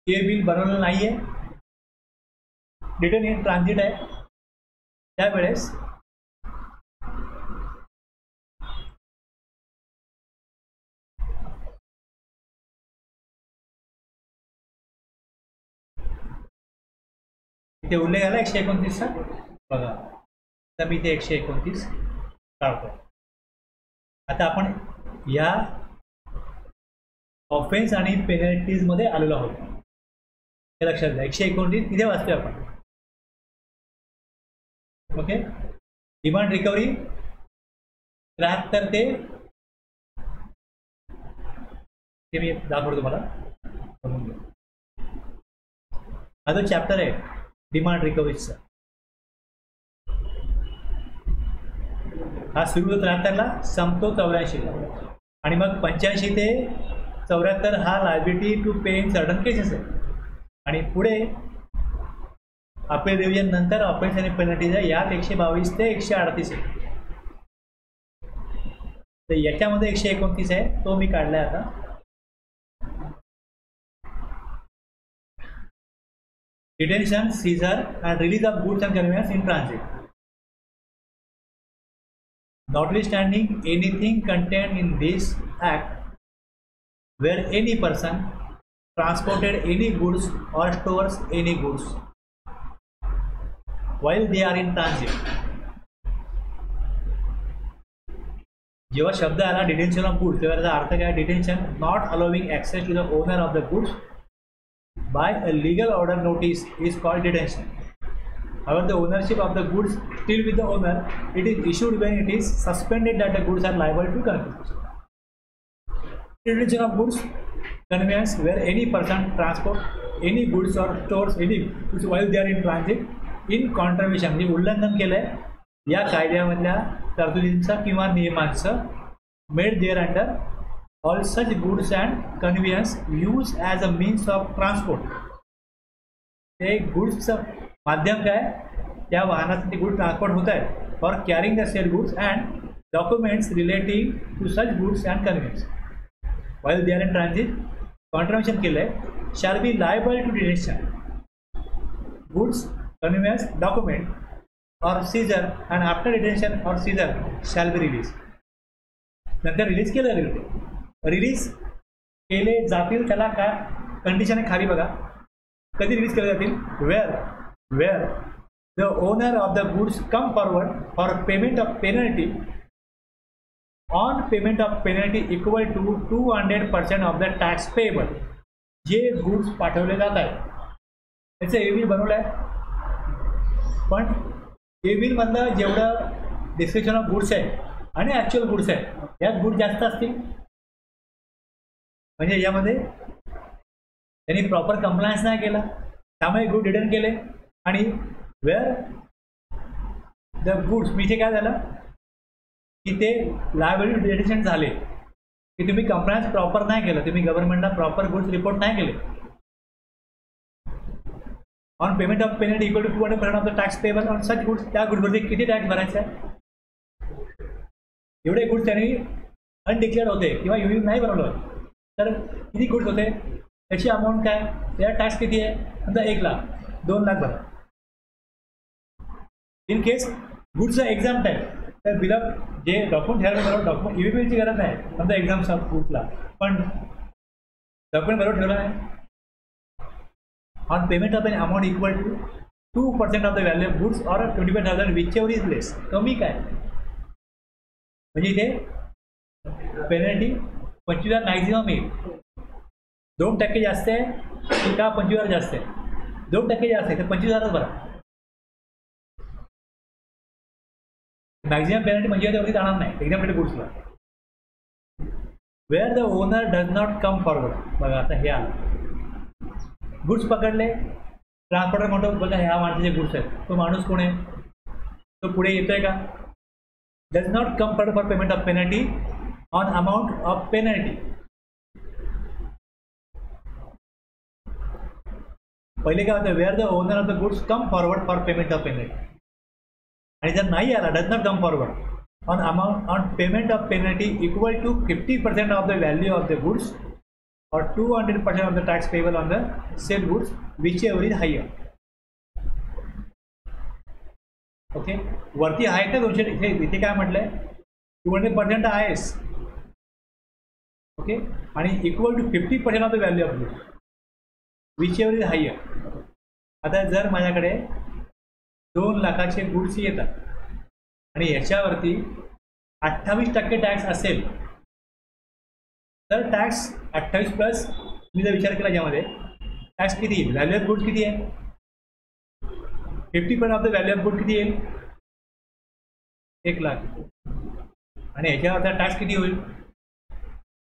हे बिल बनवलेलं नाही आहे डिटेन इन ट्रान्झिट आहे त्यावेळेस इथे उल्लेख आला 129चा. बघा तर मी इथे 129 काढतो. आता आपण या ऑफेन्स आणि पेनल्टीजमध्ये आलेलो आहोत हे लक्षात घ्या. 129 तिथे वाचतोय आपण. ओके. डिमांड रिकव्हरी 73 ते मी दाखवतो तुम्हाला. हा जो चॅप्टर आहे डिमांड रिकव्हरीचा हा सुरू होतो 73ला संपतो 84ला आणि मग 85 ते 74 हा liability to pay in certain cases आहे. आणि पुढे अपील रिव्हिजन नंतर ऑफेन्स आणि पेनल्टीज आहे यात 122 ते 138 आहे. तर याच्यामध्ये 129 आहे तो मी काढलाय आता. Detention, seizure and release of goods and conveyance in transit. Notwithstanding anything contained in this act where any person transported any goods or stores any goods while they are in transit. जेव्हा शब्द आला detention of goods तेव्हा त्याचा अर्थ काय? Detention not allowing access to the owner of the goods by a legal order notice is called detention. However, the ownership of the goods still with the owner, it is issued when it is suspended that the goods are liable to confiscation. Detention of goods conveyance where any person transport any goods or stores any goods while they are in transit in contravention म्हणजे उल्लंघन केलंय या कायद्यामधल्या तरतुदींचा किंवा नियमांचं made thereunder all such goods and conveyance used as a means of transport. ते गुड्सचं माध्यम काय त्या वाहनात ते गुड ट्रान्सपोर्ट होत आहे for carrying the sale goods and documents relating to such goods and conveyance while they are in transit contravention केलं आहे shall be liable to detention. Goods conveyance document or seizure and after detention or seizure shall be released. नंतर release केलं release केले जातील त्याला काय condition आहे खाली बघा. कधी रिलीज केले जातील? Where the owner of the goods come forward for payment of penalty on payment of penalty equal to 200% of the tax payable. जे गुड्स पाठवले जात आहेत त्याचं एविल बनवलं आहे, पण एविलमधलं जेवढं डिस्क्रिप्शन ऑफ गुड्स आहे आणि ॲक्च्युअल गुड्स आहे यात गुड जास्त असतील. म्हणजे यामध्ये त्यांनी प्रॉपर कंप्लायन्स नाही केला त्यामुळे गुड रिटर्न केले. आणि वेअर द गुड्स मी इथे काय झालं की ते लायबिलिटी डिटेक्शन झाले की तुम्ही कंप्लायन्स प्रॉपर नाही केलं, तुम्ही गव्हर्नमेंटला प्रॉपर गुड्स रिपोर्ट नाही केले. On payment of penalty equal to 200% of the tax payable on such goods. त्या गुड्सवरती किती टॅक्स भरायचा आहे? एवढे गुड्स त्यांनी अनडिक्लेअर्ड होते किंवा युनिट नाही बनवलं तर किती गुड्स होते त्याची अमाऊंट काय, त्याचा टॅक्स किती आहे? समजा 1 लाख 2 लाख भरा. इन केस गुड्सचा एक्झाम्प्ट आहे तर बिल जे डॉक्युमेंट ठेवायला बरोबर डॉक्युमेंट ईव्हीपीची गरज नाही. समजा एक्झामचा गुड्सला पण डॉक्युमेंट बरोबर ठेवला नाही. On payment of an amount equal to 2% of the value of goods or 25,000 whichever is less. कमी काय म्हणजे इथे पेनल्टी 25,000 मॅक्झिमम येईल. 2% जास्त आहे का 25,000 जास्त आहे? 2% जास्त आहे तर 25,000च भरा. मॅक्झिमम पेनल्टी 25,000वरती जाणार नाही एक्झाम्पल गुड्सला. Where the owner does not come forward. बघा आता हे आलं गुड्स पकडले, ट्रान्सपोर्टर म्हणतो बघा ह्या माणसाचे गुड्स आहेत, तो माणूस कोण आहे? तो पुढे येतोय का? Does not come forward for payment of penalty on amount of penalty. पहिले काय होतं? Where the owner of the goods come forward for payment of penalty. आणि जर नाही आला does not come forward on amount on payment of penalty equal to 50% of the value of the goods or 200% of the tax payable on the said goods whichever is higher. Okay वरती आहे का 200 इथे काय म्हटलंय 200% आहेस. Okay आणि equal to 50% of the value of goods whichever is higher. आता जर माझ्याकडे 2 लाखाचे गुड्स येतात आणि याच्यावरती 28% टॅक्स असेल तर टॅक्स 28 प्लस मी जर विचार केला ज्यामध्ये टॅक्स किती येईल? व्हॅल्यू ऑफ गुड्स किती आहे? 50% of the value of good किती येईल? 1 लाख. आणि ह्याच्यावरचा टॅक्स किती होईल?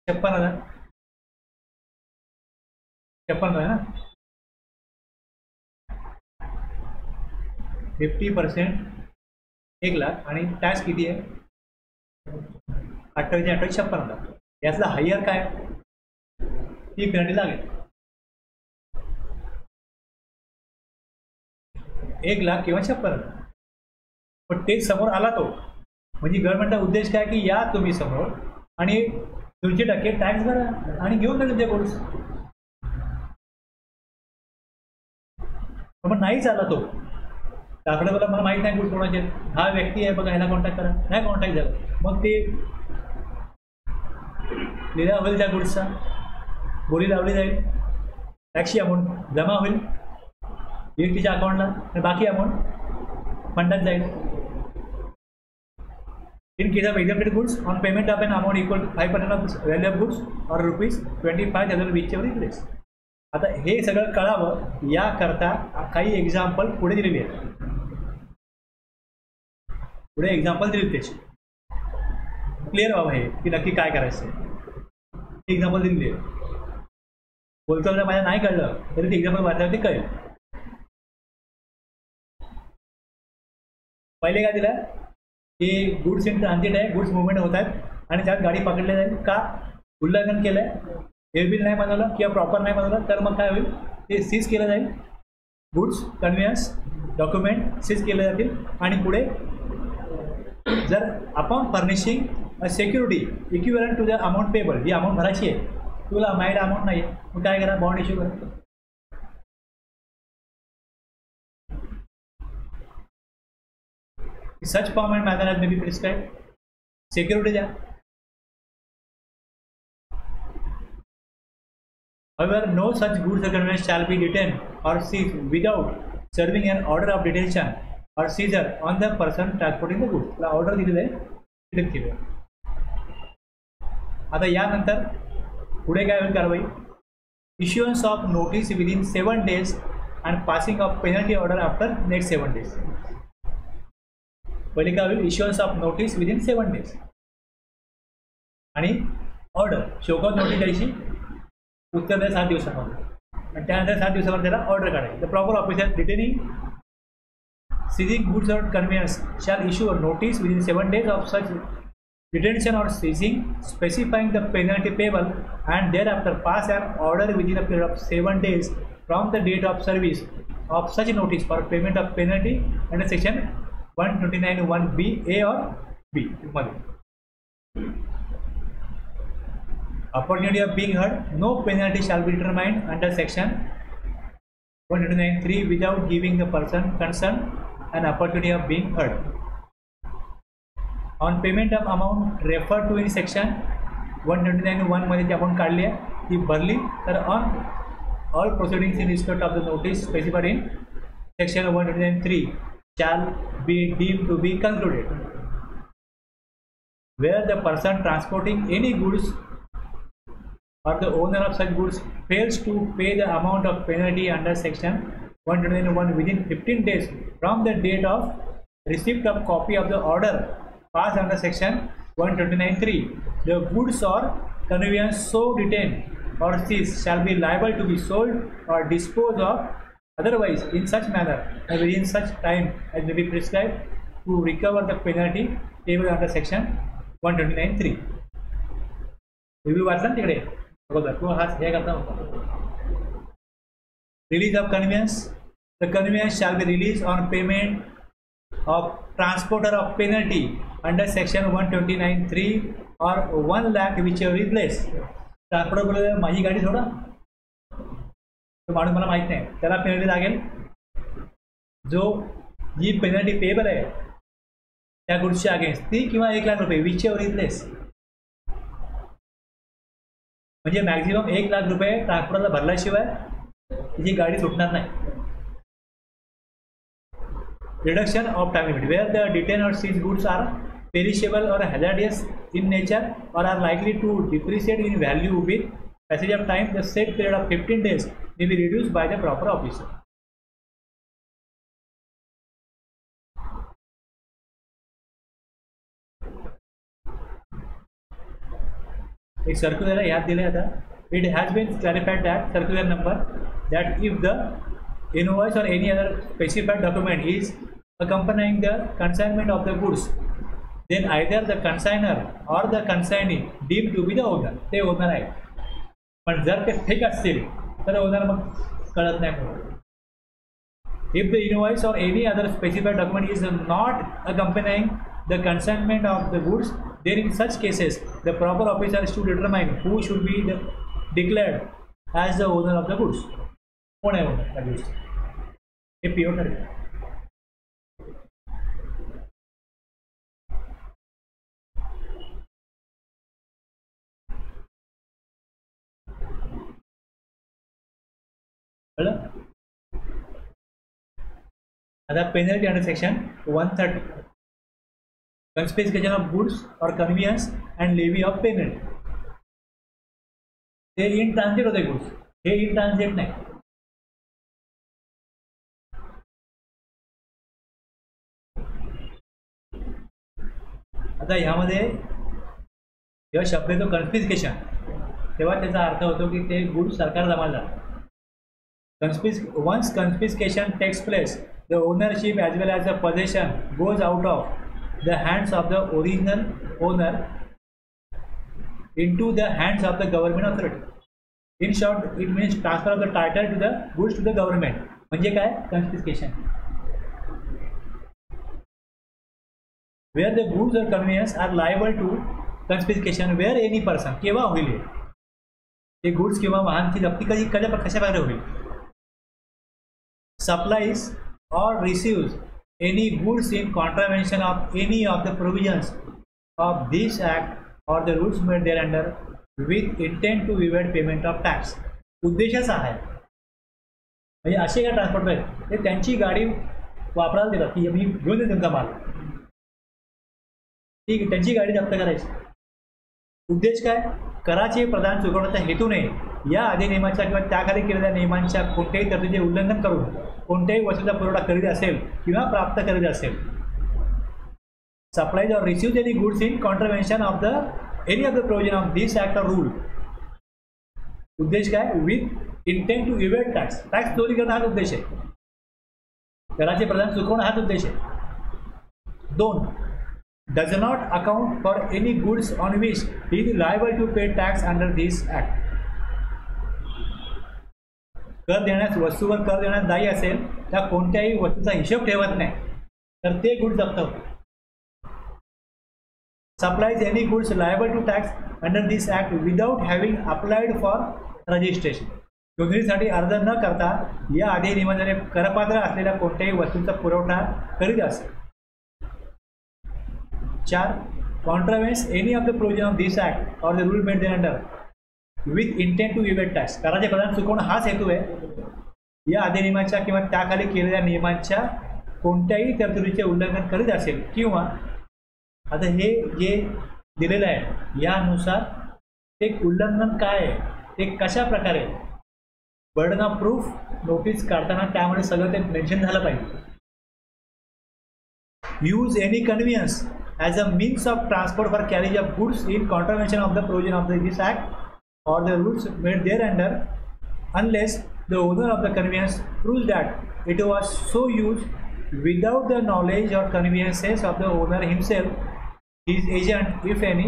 56,000. 56 ना. 50% 1 लाख आणि टॅक्स किती आहे? 28 56,000. यातला हायर काय ही पेनल्टी लागेल. 1 लाख किंवा 56,000. पण ते समोर आला तो म्हणजे गव्हर्नमेंटचा उद्देश काय की या तुम्ही समोर आणि 200% टॅक्स भरा आणि घेऊन जा तुमचे गुड्स. पण नाहीच आला तो त्याकडे मला माहीत नाही गुड्स कोणाचे. हा व्यक्ती आहे बघा ह्याला कॉन्टॅक्ट करा. नाही कॉन्टॅक्ट झाला मग ते लिहिला होईल त्या गुड्सचा, बोली लावली जाईल, टॅक्सची अमाऊंट जमा होईल व्यक्तीच्या अकाउंटला आणि बाकी अमाऊंट फंडात जाईल. In case of exempted goods on payment of an amount equal to 5% of value of goods or ₹25,000 whichever is less. आता हे सगळं कळावं याकरता काही एक्झाम्पल पुढे दिलेली आहेत. पुढे एक्झाम्पल दिली त्याची क्लिअर व्हावं हे की नक्की काय करायचं आहे. एक्झाम्पल दिली आहे बोलतो माझ्या नाही कळलं तरी ते एक्झाम्पल वाचल्यावरती कळेल. पहिले काय दिलं की गुड्स इन ट्रान्झिट आहे, गुड्स मुवमेंट होत आहेत आणि त्यात गाडी पकडली जाईल का उल्लंघन केलं आहे, एअरबिल नाही बनवलं किंवा प्रॉपर नाही बनवलं तर मग काय होईल ते सीज केलं जाईल. गुड्स कन्व्हियन्स डॉक्युमेंट सीज केले जातील आणि पुढे जर upon furnishing security equivalent to the amount payable जी अमाऊंट भरायची आहे तुला माहीत अमाऊंट नाही आहे मग काय करा बॉन्ड इश्यू करा. Such form and manner as may be prescribed. Securities Act. However, no such goods or conveyance shall be detained or seized without serving an order of detention or seizure on the person transporting the goods. त्याला order दिलेलं आहे, detain केलं. आता यानंतर पुढे काय होईल कारवाई? Issuance of notice within 7 days and passing of penalty order after next 7 days. पहिले काय होईल? Issuance of notice within 7 days आणि ऑर्डर शोकॉज नोटीस द्यायची उत्तर द्या 7 दिवसामध्ये आणि त्यानंतर 7 दिवसामध्ये त्याला ऑर्डर काढायची. The proper officer detaining seizing goods or conveyance shall issue a notice within 7 days of such detention or seizing, specifying the penalty payable, and thereafter pass an order within a period of 7 days from the date of service of such notice for payment of penalty under section 129(1)(b) A or B. Opportunity of being heard. No penalty shall be determined under section 129(3) without giving the person concerned an opportunity of being heard. On payment of amount referred to in section 129(1) मध्ये जी आपण काढली आहे ती भरली तर on all proceedings in respect of the notice specified in section 129(3) shall be deemed to be concluded. Where the person transporting any goods or the owner of such goods fails to pay the amount of penalty under section 129(1) within 15 days from the date of receipt of copy of the order passed under section 129(3), the goods or conveyance so detained or seized shall be liable to be sold or disposed of otherwise in such manner and within such time as may be prescribed to recover the penalty payable under section 129(3). Review वाचला तिकडे बरोबर किंवा हा हे करता होता. Release of conveyance. The conveyance shall be released on payment of transporter of penalty under section 129(3) or 1 lakh whichever is less. Transporter बोलले माझी गाडी सोडा, तो माणूस मला माहीत नाही, त्याला पेनल्टी लागेल. जो जी पेनल्टी पेबल आहे त्या गुड्सच्या अगेन्स्ट ती किंवा 1 लाख रुपये whichever is less. म्हणजे मॅक्झिमम 1 लाख रुपये ट्रान्सपोर्टरला भरल्याशिवाय तिची गाडी सुटणार नाही. Reduction of time limit. Where the detained or seized goods are perishable or hazardous in nature or are likely to depreciate in value with passage of time, the said period of 15 days may be reduced by the proper officer. एक circular याद दिले आता. It has been clarified that circular number that if the invoice or any other specified document is accompanying the consignment of the goods, then either the consigner or the consignee deemed to be the owner. ते owner आहे. पण जर ते fake असतील तर owner मग कळत नाही. If the invoice or any other specified document is not accompanying the consignment of the goods, then in such cases the proper officer is to determine who should be declared as the owner of the goods. कोण आहे owner त्या goods? हे PO ठरेल. आता penalty under section 130 confiscation of goods or conveyance and levy of payment. ते in transit होते goods, हे in transit नाही. आता ह्यामध्ये जेव्हा शब्द येतो कन्फिस्केशन तेव्हा त्याचा अर्थ होतो की ते गुड्स सरकार जमा झाले. Once confiscation takes place, the ownership as well as the possession goes out of the hands of the original owner into the hands of the government authority. In short, it means transfer of the title to the goods to the government. म्हणजे काय? Confiscation. Where the goods or conveyance are liable to confiscation, where any person केव्हा होईल ते goods किंवा वाहनची जप्ती कशा प्रकारे होईल? Supplies or receives any goods in contravention of any of the provisions of this act or the rules made thereunder with intent to evade payment of tax. उद्देशच आहे म्हणजे असे काय ट्रान्सपोर्ट आहेत ते त्यांची गाडी वापरायला देतात की मी घेऊन येतो तुमचा माल, ठीक, त्यांची गाडी जप्त करायची. उद्देश काय? कराचे प्रदान चुकवण्याच्या हेतूने या अधिनियमाच्या किंवा त्याखाली केलेल्या नियमांच्या कोणत्याही तरतुदीचे उल्लंघन करून कोणत्याही वस्तूचा पुरवठा करीत असेल किंवा प्राप्त करीत असेल. Supplies or receive any goods in contravention of the any of the provision of this act or rule. उद्देश काय? With intent to evade tax. Tax चोरी करणं हाच उद्देश आहे. कराचे प्रदान चुकवणं हाच उद्देश आहे. 2. does not account for any goods on which he is liable to pay tax under this act. कर देण्यास, वस्तूवर कर देण्यास दायी असेल त्या कोणत्याही वस्तूचा हिशोब ठेवत नाही तर ते गुड्स जप्त होते. Supplies any goods liable to tax under this act without having applied for registration. नोंदणीसाठी अर्ज न करता या अधिनियमाद्वारे करपात्र असलेल्या कोणत्याही वस्तूंचा पुरवठा करीत असेल. 4. contravenes any of the provision of this act or the rule made thereunder with intent to evade tax. कराचे प्रदान चुकवणं हाच हेतू आहे. या अधिनियमाच्या किंवा त्याखाली केलेल्या नियमांच्या कोणत्याही तरतुदीचे उल्लंघन करीत असेल किंवा आता हे जे दिलेलं आहे यानुसार ते उल्लंघन काय आहे, ते कशा प्रकारे, बर्डन ऑफ प्रूफ नोटीस काढताना त्यामुळे सगळं ते मेन्शन झालं पाहिजे. Use any convenience as a means of transport for carriage of goods in contravention of the provision of this act or the rules made thereunder unless the owner of the conveyance proves that it was so used without the knowledge or conveniences of the owner himself, his agent if any,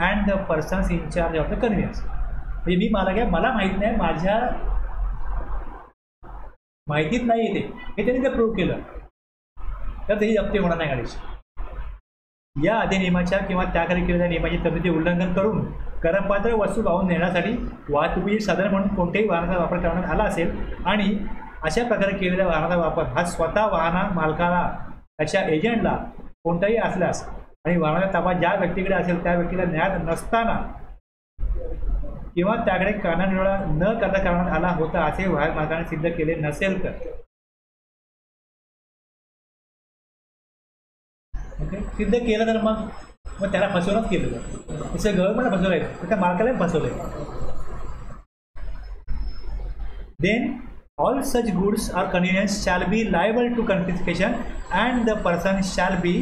and the persons in charge of the conveyance. म्हणजे मी मला माहीत नाही, माझ्या माहितीत नाही येते हे त्यांनी ते प्रूव्ह केलं तर त्याची जप्ती होणार नाही गाडीची. या अधिनियमाच्या किंवा त्याखाली केलेल्या नियमाची तरतुदीचे उल्लंघन करून करपात्र वस्तू वाहून नेण्यासाठी वाहतुकीचे साधन म्हणून कोणत्याही वाहनाचा वापर करण्यात आला असेल आणि अशा प्रकारे केलेल्या वाहनाचा वापर हा स्वतः वाहना मालकाला, त्याच्या एजंटला कोणताही असल्यास आणि वाहनाचा ताबा ज्या व्यक्तीकडे असेल त्या व्यक्तीला ज्ञात नसताना किंवा त्याकडे कानानिवाडा न करता करण्यात आला होता असे वाहन मालकाने सिद्ध केले नसेल तर, ओके, सिद्ध केलं तर मग त्याला फसवणूक केलं तर तसं गव्हर्नमेंटला फसवलं आहे तर त्या मालकालाही फसवलं आहे. Then all such goods or conveyance shall be liable to confiscation and the person shall be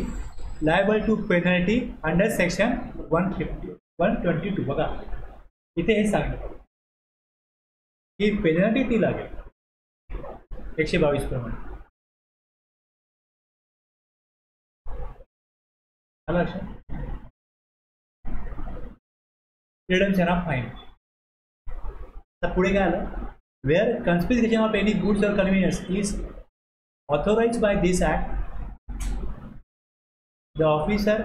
liable to penalty under section 122. बघा इथे हे सांगितलं की पेनल्टी ती लागेल 122 प्रमाणे. Redemption of fine. आता पुढे काय आलं? Where confiscation of any goods or convenience is authorised by this act the officer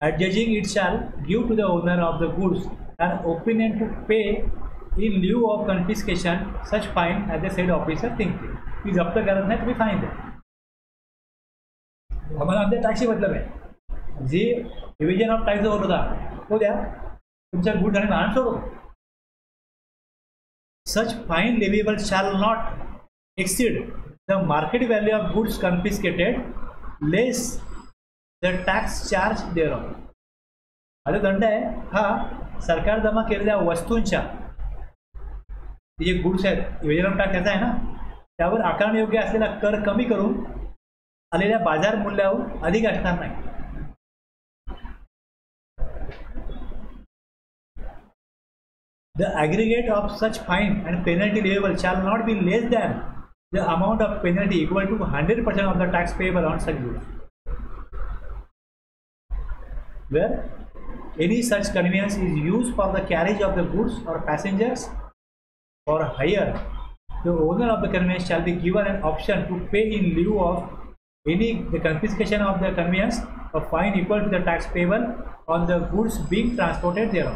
adjudging it shall give to the owner of the goods an opinion to pay in lieu of confiscation such fine as the said officer thinks. की जप्त करत नाही तुम्ही fine द्या. आम्हाला आमच्या टॅक्सशी मतलब आहे, जे डिव्हिजन ऑफ टॅक्स होत होता तो द्या, तुमच्या गुड्स आणि वाहन सोडू. Such fine leviable shall not exceed the market value of goods confiscated less the tax charge thereon. हा जो दंड आहे हा सरकार जमा केलेल्या वस्तूंच्या जे गुड्स आहेत डिव्हिजन ऑफ टॅक्स त्याचा आहे ना, त्यावर आकारण्यायोग्य असलेला कर कमी करून आलेल्या बाजार मूल्यावर अधिक असणार नाही. The aggregate of such fine and penalty liable shall not be less than the amount of penalty equal to 100% of the tax payable on such goods. Where any such conveyance is used for the carriage of the goods or passengers or hire, the owner of the conveyance shall be given an option to pay in lieu of the confiscation of the conveyance a fine equal to the tax payable on the goods being transported thereon.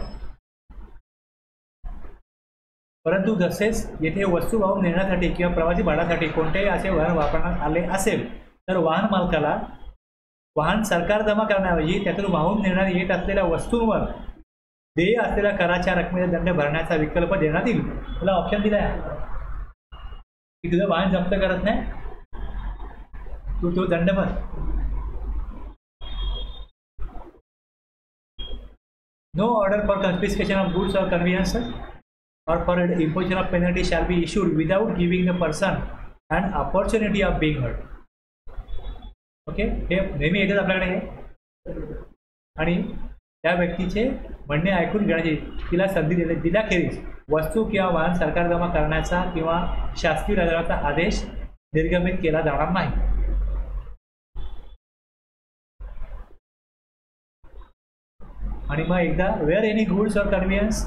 परंतु तसेच येथे वस्तू वाहून नेण्यासाठी किंवा प्रवासी भाड्यासाठी कोणतेही असे वाहन वापरण्यात आले असेल तर वाहन मालकाला वाहन सरकार जमा करण्याऐवजी त्यातून वाहून नेण्यात येत असलेल्या वस्तूंवर देय असलेल्या कराच्या रकमेचा दंड भरण्याचा विकल्प देण्यात येईल. तुला ऑप्शन दिला आहे की तुझं वाहन जप्त करत नाही, तू तो दंड भर. No order for confiscation of goods or conveyances or for imposition of penalty shall be issued without giving the person an opportunity of being heard. Okay, हे नेहमी येतच आपल्याकडे हे. आणि त्या व्यक्तीचे म्हणणे ऐकून घेण्याची तिला संधी दिल्याखेरीज वस्तू किंवा वाहन सरकार जमा करण्याचा किंवा शासकीय राजकारणाचा आदेश निर्गमित केला जाणार नाही. आणि मग एकदा where any goods or conveyance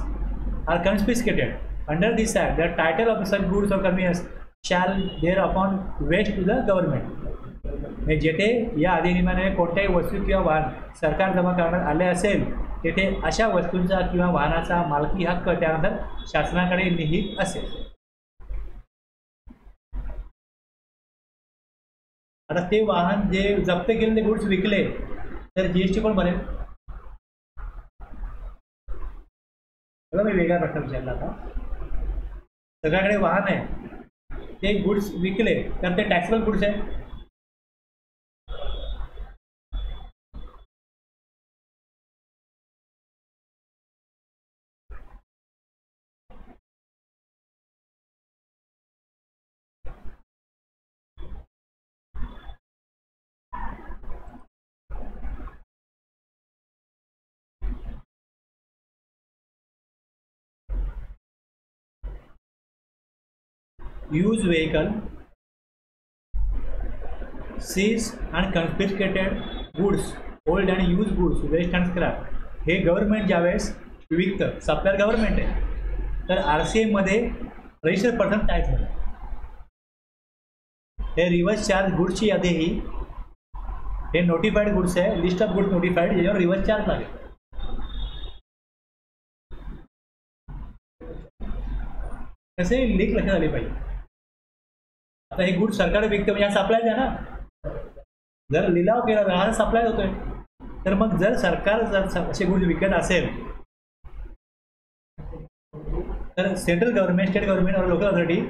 are confiscated under this act, the title of such goods or conveyance shall thereupon vest to the government. जेथे या अधिनियमाने कोणत्याही वस्तू किंवा वाहन सरकार जमा करण्यात आले असेल तेथे अशा वस्तूंचा किंवा वाहनाचा मालकी हक्क त्यानंतर शासनाकडे निहित असेल. आता ते वाहन जे जप्त केलेले गुड्स विकले तर जीएसटी कोण भरेल? मी वेगळा प्रश्न विचारला आता. सगळ्याकडे वाहन आहे, ते गुड्स विकले तर ते टॅक्सेबल गुड्स आहे. Used vehicle, seized and confiscated goods, old and used goods, waste and scrap हे गव्हर्नमेंट ज्यावेळेस विकतं, सप्लायर गव्हर्नमेंट आहे, तर RCA मध्ये रजिस्टर्ड पर्सन टॅक्स झालं. हे रिव्हर्स चार्ज गुड्सची यादी ही हे नोटिफाईड गुड्स आहे, लिस्ट ऑफ गुड्स नोटिफाईड, ज्याच्यावर रिव्हर्स चार्ज लागेल. कसे लिंक लक्षात आली पाहिजे. आता हे गुड सरकार विकतं म्हणजे सप्लाय आहे ना. जर लिलाव केला हा सप्लाय होतोय, तर मग जर सरकार जर असे गुड विकत असेल तर central government, state government or local authority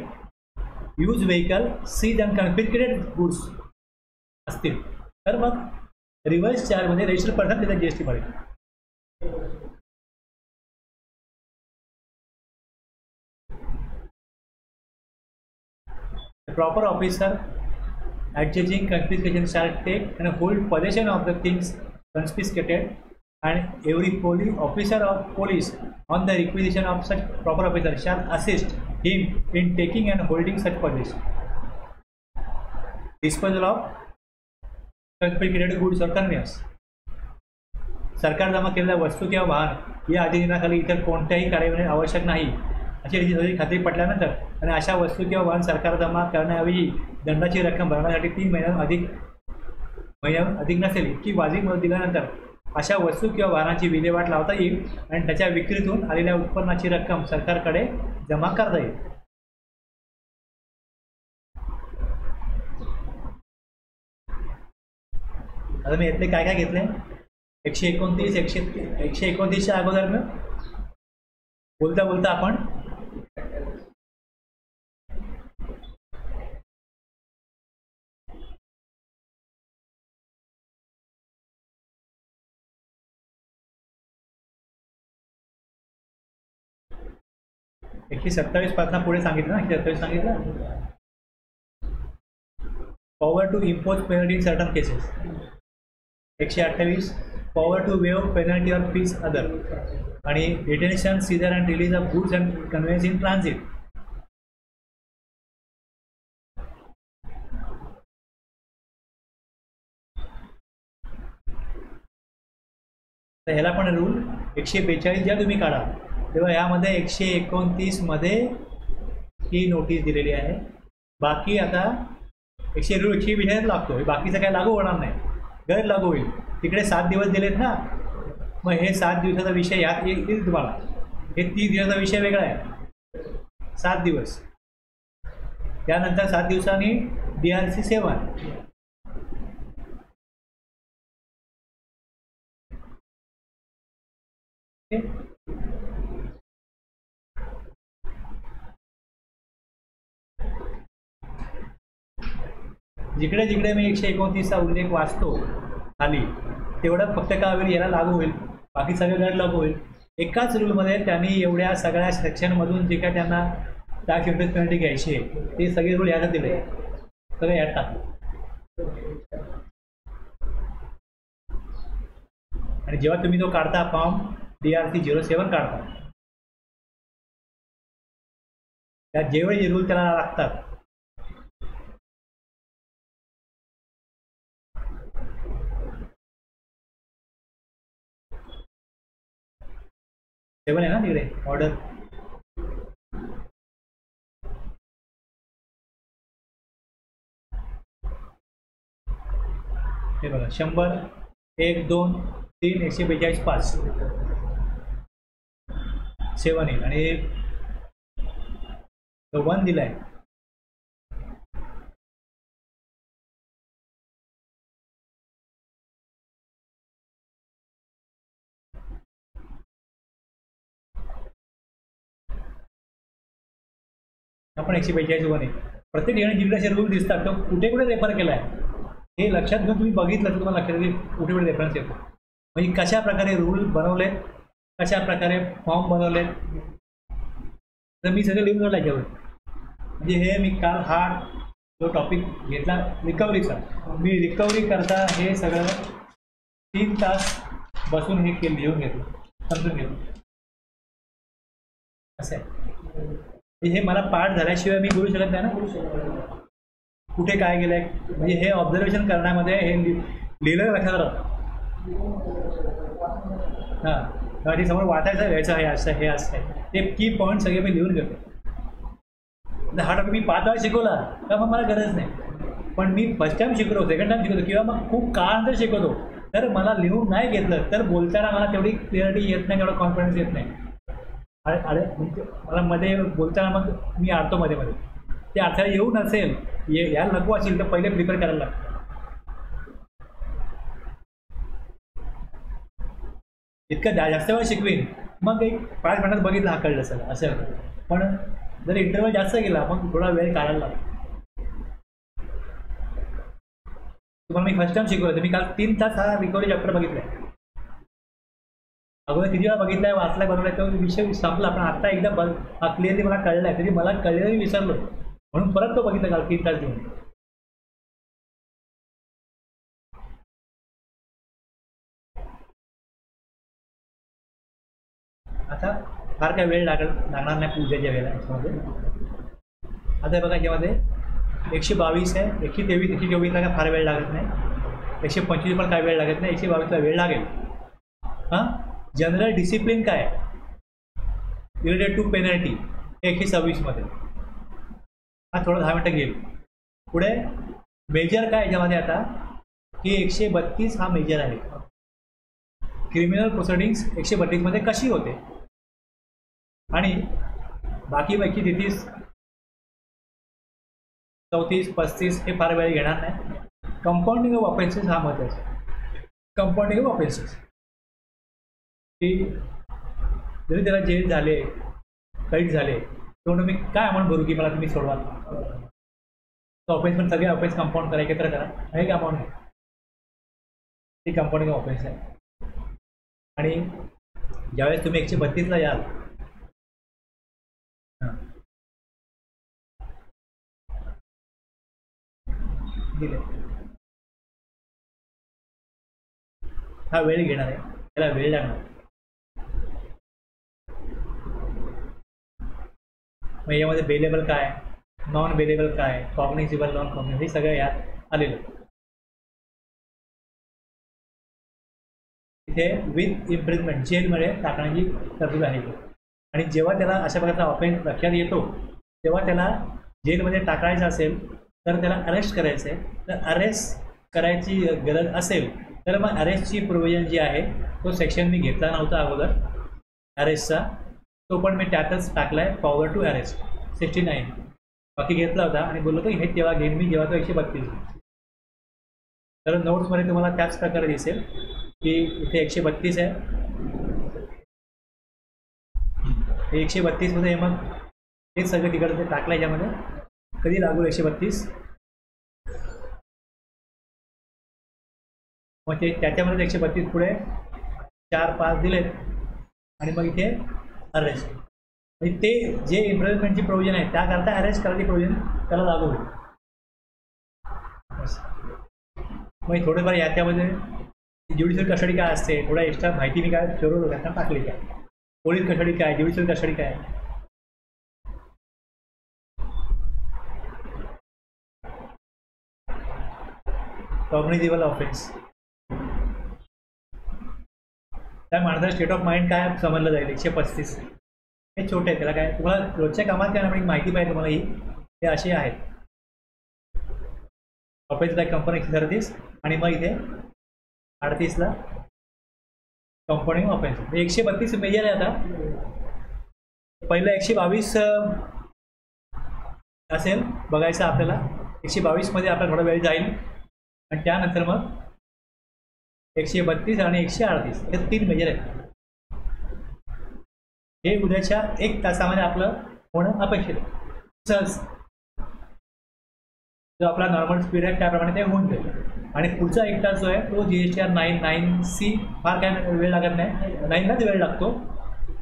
use vehicle seize and confiscated goods असतील तर मग रिव्हर्स चार्जमध्ये रजिस्टर्ड पर्सन त्याचा जीएसटी भरेल. The proper officer adjudging confiscation shall take and hold possession of the things confiscated, and every police officer of police on the requisition of such proper officer shall assist him in taking and holding such possession. Disposal of confiscated goods or conveyance. सरकार जमा केलेल्या वस्तू किंवा वाहन या अधिनियमाखाली इतर कोणत्याही कार्यवाही आवश्यक नाही अशी खात्री पटल्यानंतर आणि अशा वस्तू किंवा वाहन सरकार जमा करण्याऐवजी दंडाची रक्कम भरण्यासाठी 3 महिन्यांहून अधिक नसेल इतकी वाजवी मुदत दिल्यानंतर अशा वस्तू किंवा वाहनाची विल्हेवाट लावता येईल आणि त्याच्या विक्रीतून आलेल्या उत्पन्नाची रक्कम सरकारकडे जमा करता येईल. आता मी यातले काय काय घेतले 129 129च्या अगोदर मी बोलता बोलता आपण एकशे 27 पासून पुढे सांगितलं ना 127 सांगितलं. Power to impose penalty in certain cases. 128 power to waive penalty or fees other आणि detention seizure and release of goods and conveyance in transit. तर ह्याला पण रूल 142 ज्या तुम्ही काढा तेव्हा यामध्ये 129 मध्ये ही नोटीस दिलेली आहे. बाकी आता 120 लागतो, बाकीचं काय लागू होणार नाही, गैर लागू होईल. तिकडे 7 दिवस दिलेत ना, मग हे 7 दिवसाचा विषय यात येईल तुम्हाला. हे 30 दिवसाचा विषय वेगळा आहे. 7 दिवस. त्यानंतर 7 दिवसांनी DRC 7. जिकडे जिकडे मी 129चा उल्लेख वाचतो खाली, तेवढं फक्त का होईल, याला लागू होईल, बाकी सगळे गट लागू होईल. एकाच रूलमध्ये त्यांनी एवढ्या सगळ्या सेक्शनमधून जे काय त्यांना टॅक्स इंटरेस्ट पेनल्टी घ्यायची आहे ते सगळे रूल याच्यात दिले, सगळे यात टाकले. आणि जेव्हा तुम्ही तो काढता फॉर्म DRC 07 काढता, त्यात जेवढे जे रूल त्याला लागतात सेवन आहे ना तिकडे ऑर्डर. हे बघा 100, 1, 2, 3, 142, 5 7 येईल आणि 1 दिलाय. आपण 142 1 आहे. प्रत्येक ठिकाणी जिकडे असे रूल दिसतात तो कुठे कुठे रेफर केला आहे हे लक्षात घेऊन तुम्ही बघितलं तर तुम्हाला लक्षात येईल कुठे कुठे रेफरन्स येतो. म्हणजे कशा प्रकारे रूल बनवलेत, कशा प्रकारे फॉर्म बनवलेत, तर मी सगळं लिहून काढलं याच्यावर. म्हणजे हे मी काल हा जो टॉपिक घेतला रिकव्हरीचा, मी रिकव्हरी करता हे सगळं 3 तास बसून हे लिहून घेतलं, समजून घेतलं. असं आहे. हे मला पाठ झाल्याशिवाय मी बोलू शकत नाही ना कुठे काय गेलंय. म्हणजे हे ऑब्झर्वेशन करण्यामध्ये हे लिहिलं लक्षात राहतं. हां, समोर वाचायचं घ्यायचं आहे, असं हे असं आहे, ते की पॉईंट सगळे मी लिहून घेतो. हा टॉपिक मी 5 वेळा शिकवला का मग मला गरज नाही, पण मी फर्स्ट टाईम शिकवतो, सेकंड टाईम शिकवतो किंवा मग खूप काळानंतर शिकवतो, तर मला लिहून नाही घेतलं तर बोलताना मला तेवढी क्लिअरिटी येत नाही, तेवढा कॉन्फिडन्स येत नाही. अरे म्हणजे मला मध्ये बोलताना मग मी अडतो मध्ये ते अर्थाला येऊ नसेल, यायला नको असेल तर पहिले प्रिपेअर करायला लागतं. इतकं जास्त वेळ शिकवीन मग एक 5 मिनिटात बघितलं हा कळलं सर असं. पण जर इंटरव्ह्यू जास्त गेला मग थोडा वेळ काढायला लागतो. तुम्हाला मी फर्स्ट टाइम शिकवलं, मी काल 3 तास हा रिकव्हरी चॅप्टर बघितलाय. अगोदर किती वेळा बघितलाय, वाचलाय, बनवलाय, तो विषय संपला. पण आता एकदा क्लिअरली मला कळलाय, तरी मला कळलेलं मी विसरलो म्हणून परत तो बघितला काल 3 तास घेऊन. आता फार काय वेळ लागणार नाही पूजेच्या वेळेला याच्यामध्ये. आता बघा याच्यामध्ये 122 आहे, 123, 124ला काय फार वेळ लागत नाही, 125 पण काय वेळ लागत नाही, 122ला वेळ लागेल. हां, जनरल डिसिप्लिन काय रिलेटेड टू पेनल्टी 126 मध्ये, हा थोडं 10 मिनटं घेईल. पुढे मेजर काय याच्यामध्ये आता की 132 हा मेजर आहे. क्रिमिनल प्रोसिडिंग्स 132 मध्ये कशी होते आणि बाकी 33, 34, 35 हे फार वेळ घेणार नाही. कंपाऊंडिंग ऑफ ऑफेन्सेस हा महत्त्वाचा. कंपाऊंडिंग ऑफ ऑफेन्सेस की जरी त्याला जेल झाले, कैद झाले, तेव्हा मी काय अमाऊंट भरू की मला तुम्ही सोडवा. ऑफेन्स पण सगळे ऑफेन्स कंपाऊंड करा, एकत्र करा, हे अमाऊंट आहे, हे कंपाऊंडिंग ऑफ ऑफेन्स आहे. आणि ज्यावेळेस तुम्ही 132ला याल, दिले हा वेळ घेणार आहे, त्याला वेळ लागणार. मग यामध्ये बेलेबल काय, नॉन बेलेबल काय, कॉग्निझिबल, नॉन कॉग्निझिबल, हे सगळं यात आलेलं. इथे विथ इम्प्रिजमेंट जेलमध्ये टाकण्याची तरतूद आहे. आणि जेव्हा त्याला अशा प्रकारचा ऑफेन्स लक्षात येतो तेव्हा त्याला जेलमध्ये टाकायचं असेल तर त्याला अरेस्ट करायचं आहे. तर अरेस्ट करायची गरज असेल तर मग अरेस्टची प्रोव्हिजन जी आहे तो सेक्शन मी घेतला नव्हता अगोदर अरेस्टचा, तो पण मी त्यातच टाकला आहे, पॉवर टू अरेस्ट. 69 बाकी घेतला होता आणि बोललो की हे तेव्हा घेईन मी जेव्हा तो 132. तर नोट्समध्ये तुम्हाला त्याच प्रकारे दिसेल की इथे 132 आहे. हे 132 मध्ये मग हेच सगळं तिकडे टाकलं याच्यामध्ये. कधी लागू 132 मग ते त्याच्यामध्ये 132 पुढे 4-5 दिलेत आणि मग इथे अरेस्ट. म्हणजे ते जे इम्प्रुव्हमेंटची प्रोव्हिजन आहे त्याकरता अरेस्ट करायची प्रोव्हिजन त्याला लागू होईल. मग थोडंफार याच्यामध्ये ज्युडिशियल कस्टडी काय असते थोडा एक्स्ट्रा माहिती मी काय ठरवलं त्यांना टाकली काय. पोलीस कस्टडी काय, ज्युडिशियल कस्टडी काय. कॉग्निझेबल ऑफेन्स त्या माणसाचं स्टेट ऑफ माइंड काय समजलं जाईल. 135 हे छोटे आहे त्याला काय तुम्हाला रोजच्या कामात काय ना माहिती पाहिजे तुम्हाला ही हे असे आहेत. ऑफेन्स लाईक कंपनी 137 आणि मग इथे 38ला कंपनी ऑफेन्स. 132 मेजर आहे. आता पहिलं 122 असेल बघायचं आपल्याला. 122 मध्ये आपला थोडा वेळ जाईल आणि त्यानंतर मग 132 आणि 138 हे 3 मेजर आहेत. हे उद्याच्या 1 तासामध्ये आपलं होणं अपेक्षित आहे. सहज जो आपला नॉर्मल स्पीड आहे त्याप्रमाणे ते होऊन जाईल. आणि पुढचा 1 तास जो आहे तो GSTR 9C फार काय वेळ लागत नाही. 9लाच वेळ लागतो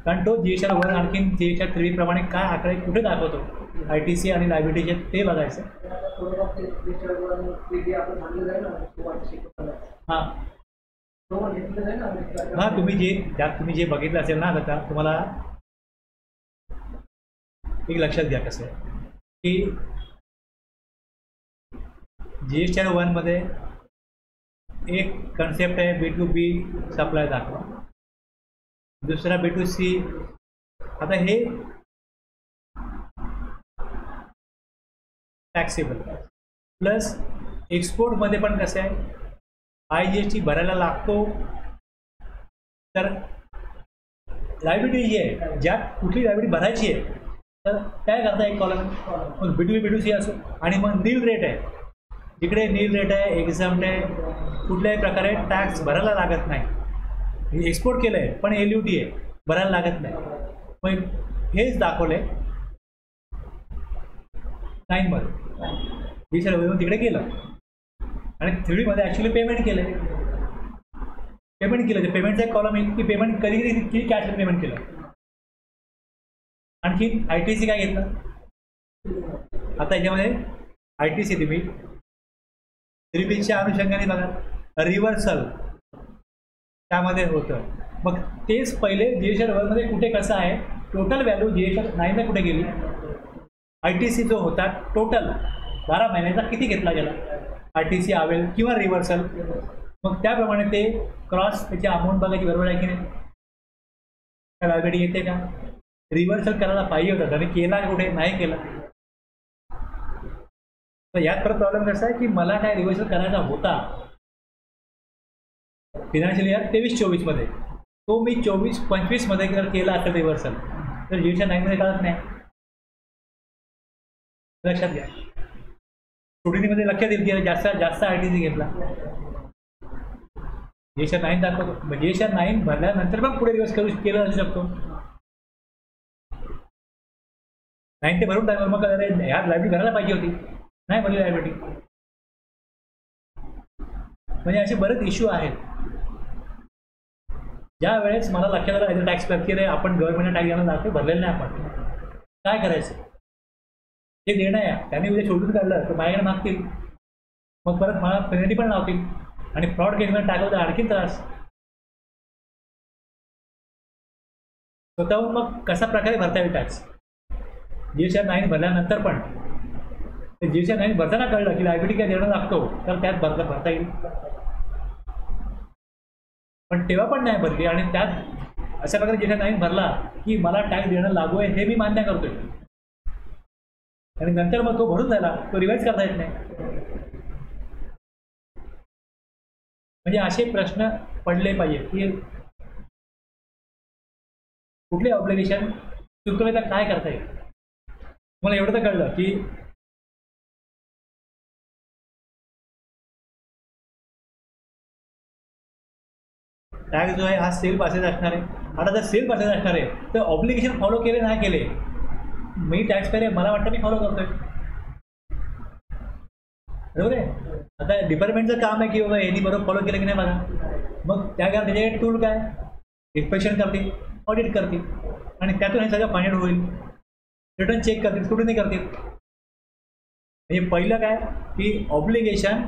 कारण तो GSTR 1 आणखीन GSTR 3 प्रमाणे काय आकडे कुठे दाखवतो ITC आणि लायबिलिटीचे ते बघायचं. हां हां तुम्ही जे बघितलं असेल ना आता तुम्हाला एक लक्षात घ्या कसं आहे की GSTR 1 मध्ये एक कन्सेप्ट आहे B2B सप्लाय दाखवा, दुसरा B2C. आता हे टॅक्सेबल प्लस एक्सपोर्टमध्ये पण कसं आहे IGST भरायला लागतो. तर लायबिलिटी जी आहे ज्यात कुठली लायबिलिटी भरायची आहे तर काय करता एक कॉलम मग B2B B2C असो. आणि मग नील रेट आहे जिकडे नील रेट आहे एक्झाम्प्ट आहे कुठल्याही प्रकारे टॅक्स भरायला लागत नाही. एक्सपोर्ट केलं आहे पण LUT आहे भरायला लागत नाही. मग हेच दाखवलं आहे 9मध्ये GSTR तिकडे केलं आणि 3Dमध्ये ॲक्च्युली पेमेंट केलं ते पेमेंटचा एक कॉलम आहे की पेमेंट कधी किती कॅशमध्ये पेमेंट केलं. आणखी ITC काय घेतलं. आता याच्यामध्ये ITC तुम्ही 3Bच्या अनुषंगाने बघा रिव्हर्सल त्यामध्ये होतं. मग तेच पहिले GSTR 1 मध्ये कुठे कसं आहे टोटल व्हॅल्यू GSTR 9ला कुठे गेली. ITC जो होता टोटल 12 महिन्याचा किती घेतला गेला ITC आवेल किंवा रिव्हर्सल. मग त्याप्रमाणे ते क्रॉस त्याची अमाऊंट बघायची बरोबर आहे की नाही. काय लायबिलिटी येते का. रिव्हर्सल करायला पाहिजे होता त्याने केला कुठे नाही केला. तर यात परत प्रॉब्लेम कसा आहे की मला काय रिव्हर्सल करायचा होता फिनान्शियल इयर 23-24 मध्ये तो मी 24-25 मध्ये जर केला असेल रिव्हर्सल तर GSTR 9 मध्ये कळत नाही. लक्षात घ्या. स्टुडंटमध्ये लक्षात येईल की जास्त ITC घेतला GSTR 9 दाखवतो. GSTR 9 भरल्यानंतर पण पुढे दिवस केलं असू शकतो. 9 ते भरून टाकलं मग ह्या लायबिलिटी भरायला पाहिजे होती नाही भरली लायबिलिटी. म्हणजे असे बरेच इश्यू आहेत ज्या वेळेस मला लक्षात आलं टॅक्स क्लर्क आहे आपण गव्हर्नमेंटला टॅक्स देणं लागते भरलेलं नाही. आपण काय करायचं हे देणं आहे त्यांनी उद्या शोधून काढलं तर माझ्याकडे मागतील मग परत मला पेनल्टी पण लावतील आणि फ्रॉड केसमध्ये टाकलं तर आणखीन त्रास. स्वतःहून मग कशा प्रकारे भरता येईल टॅक्स. GSTR 9 भरल्यानंतर पण ते GSTR 9 भरताना कळलं की लायबिलिटी काय देणं लागतो तर त्यात भरता येईल. पण तेव्हा पण नाही भरली आणि त्यात अशा प्रकारे GSTR 9 भरला की मला टॅक्स देणं लागू आहे हे मी मान्य करतोय आणि नंतर मग तो भरून जायला तो रिवाइज करता येत नाही. म्हणजे असे प्रश्न पडले पाहिजे की कुठले ऑब्लिगेशन चुकवले तर काय करता येईल. तुम्हाला एवढं तर कळलं की टॅक्स जो आहे हा सेल पासेस असणार आहे. आता जर सेल पासेस असणार आहे तर ऑब्लिगेशन फॉलो केले नाही केले, मी टॅक्स पेयर आहे, मला वाटतं मी फॉलो करतोय, बरोबर आहे. आता डिपार्टमेंटचं काम आहे की बाबा यांनी बरोबर फॉलो केलं की नाही बघा. मग त्याचे टूल काय, इन्स्पेक्शन करतील, ऑडिट करतील आणि त्यातून हे सगळं फाइंड होईल, रिटर्न चेक करतील, कुठे नाही करतील. म्हणजे पहिलं काय की ऑब्लिगेशन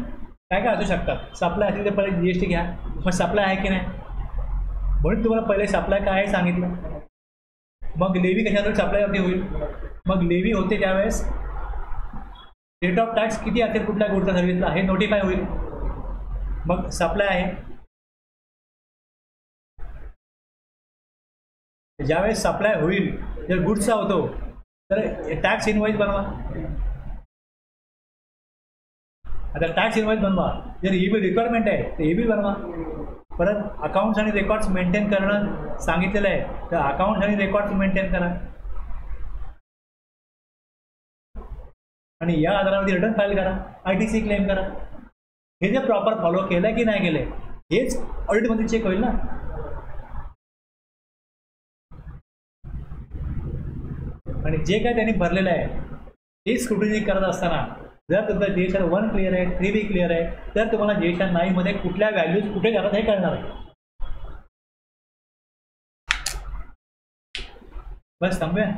काय काय असू शकतात. सप्लाय असेल तर पहिले GST घ्या, मग सप्लाय आहे की नाही, म्हणून तुम्हाला पहिले सप्लाय काय आहे सांगितलं. मग लेवी कशावर सप्लायवरती होईल, मग लेवी होते त्यावेळेस रेट ऑफ टॅक्स किती असेल कुठल्या गुडचा सर्व्हिसला हे नोटिफाय होईल. मग सप्लाय आहे, ज्यावेळेस सप्लाय होईल जर गुड्सचा होतो तर टॅक्स इनवॉइस बनवा. आता टॅक्स इनवॉइस बनवा, जर EB रिक्वायरमेंट आहे तर EB बनवा. परत अकाउंट्स आणि रेकॉर्ड्स मेंटेन करणं सांगितलेलं आहे तर अकाउंट्स आणि रेकॉर्ड्स मेंटेन करा आणि या आधारावरती रिटर्न फाईल करा, ITC क्लेम करा. हे जे प्रॉपर फॉलो केलं की नाही केलं हेच ऑडिटमध्ये चेक होईल ना. आणि जे काय त्यांनी भरलेलं आहे ते स्क्रुटिनी करत असताना जर तुमचा GSR 1 क्लिअर आहे, 3B क्लिअर आहे तर तुम्हाला GSR 9 मध्ये कुठल्या व्हॅल्यूज कुठे जातात हे कळणार आहे. बस थांबूया.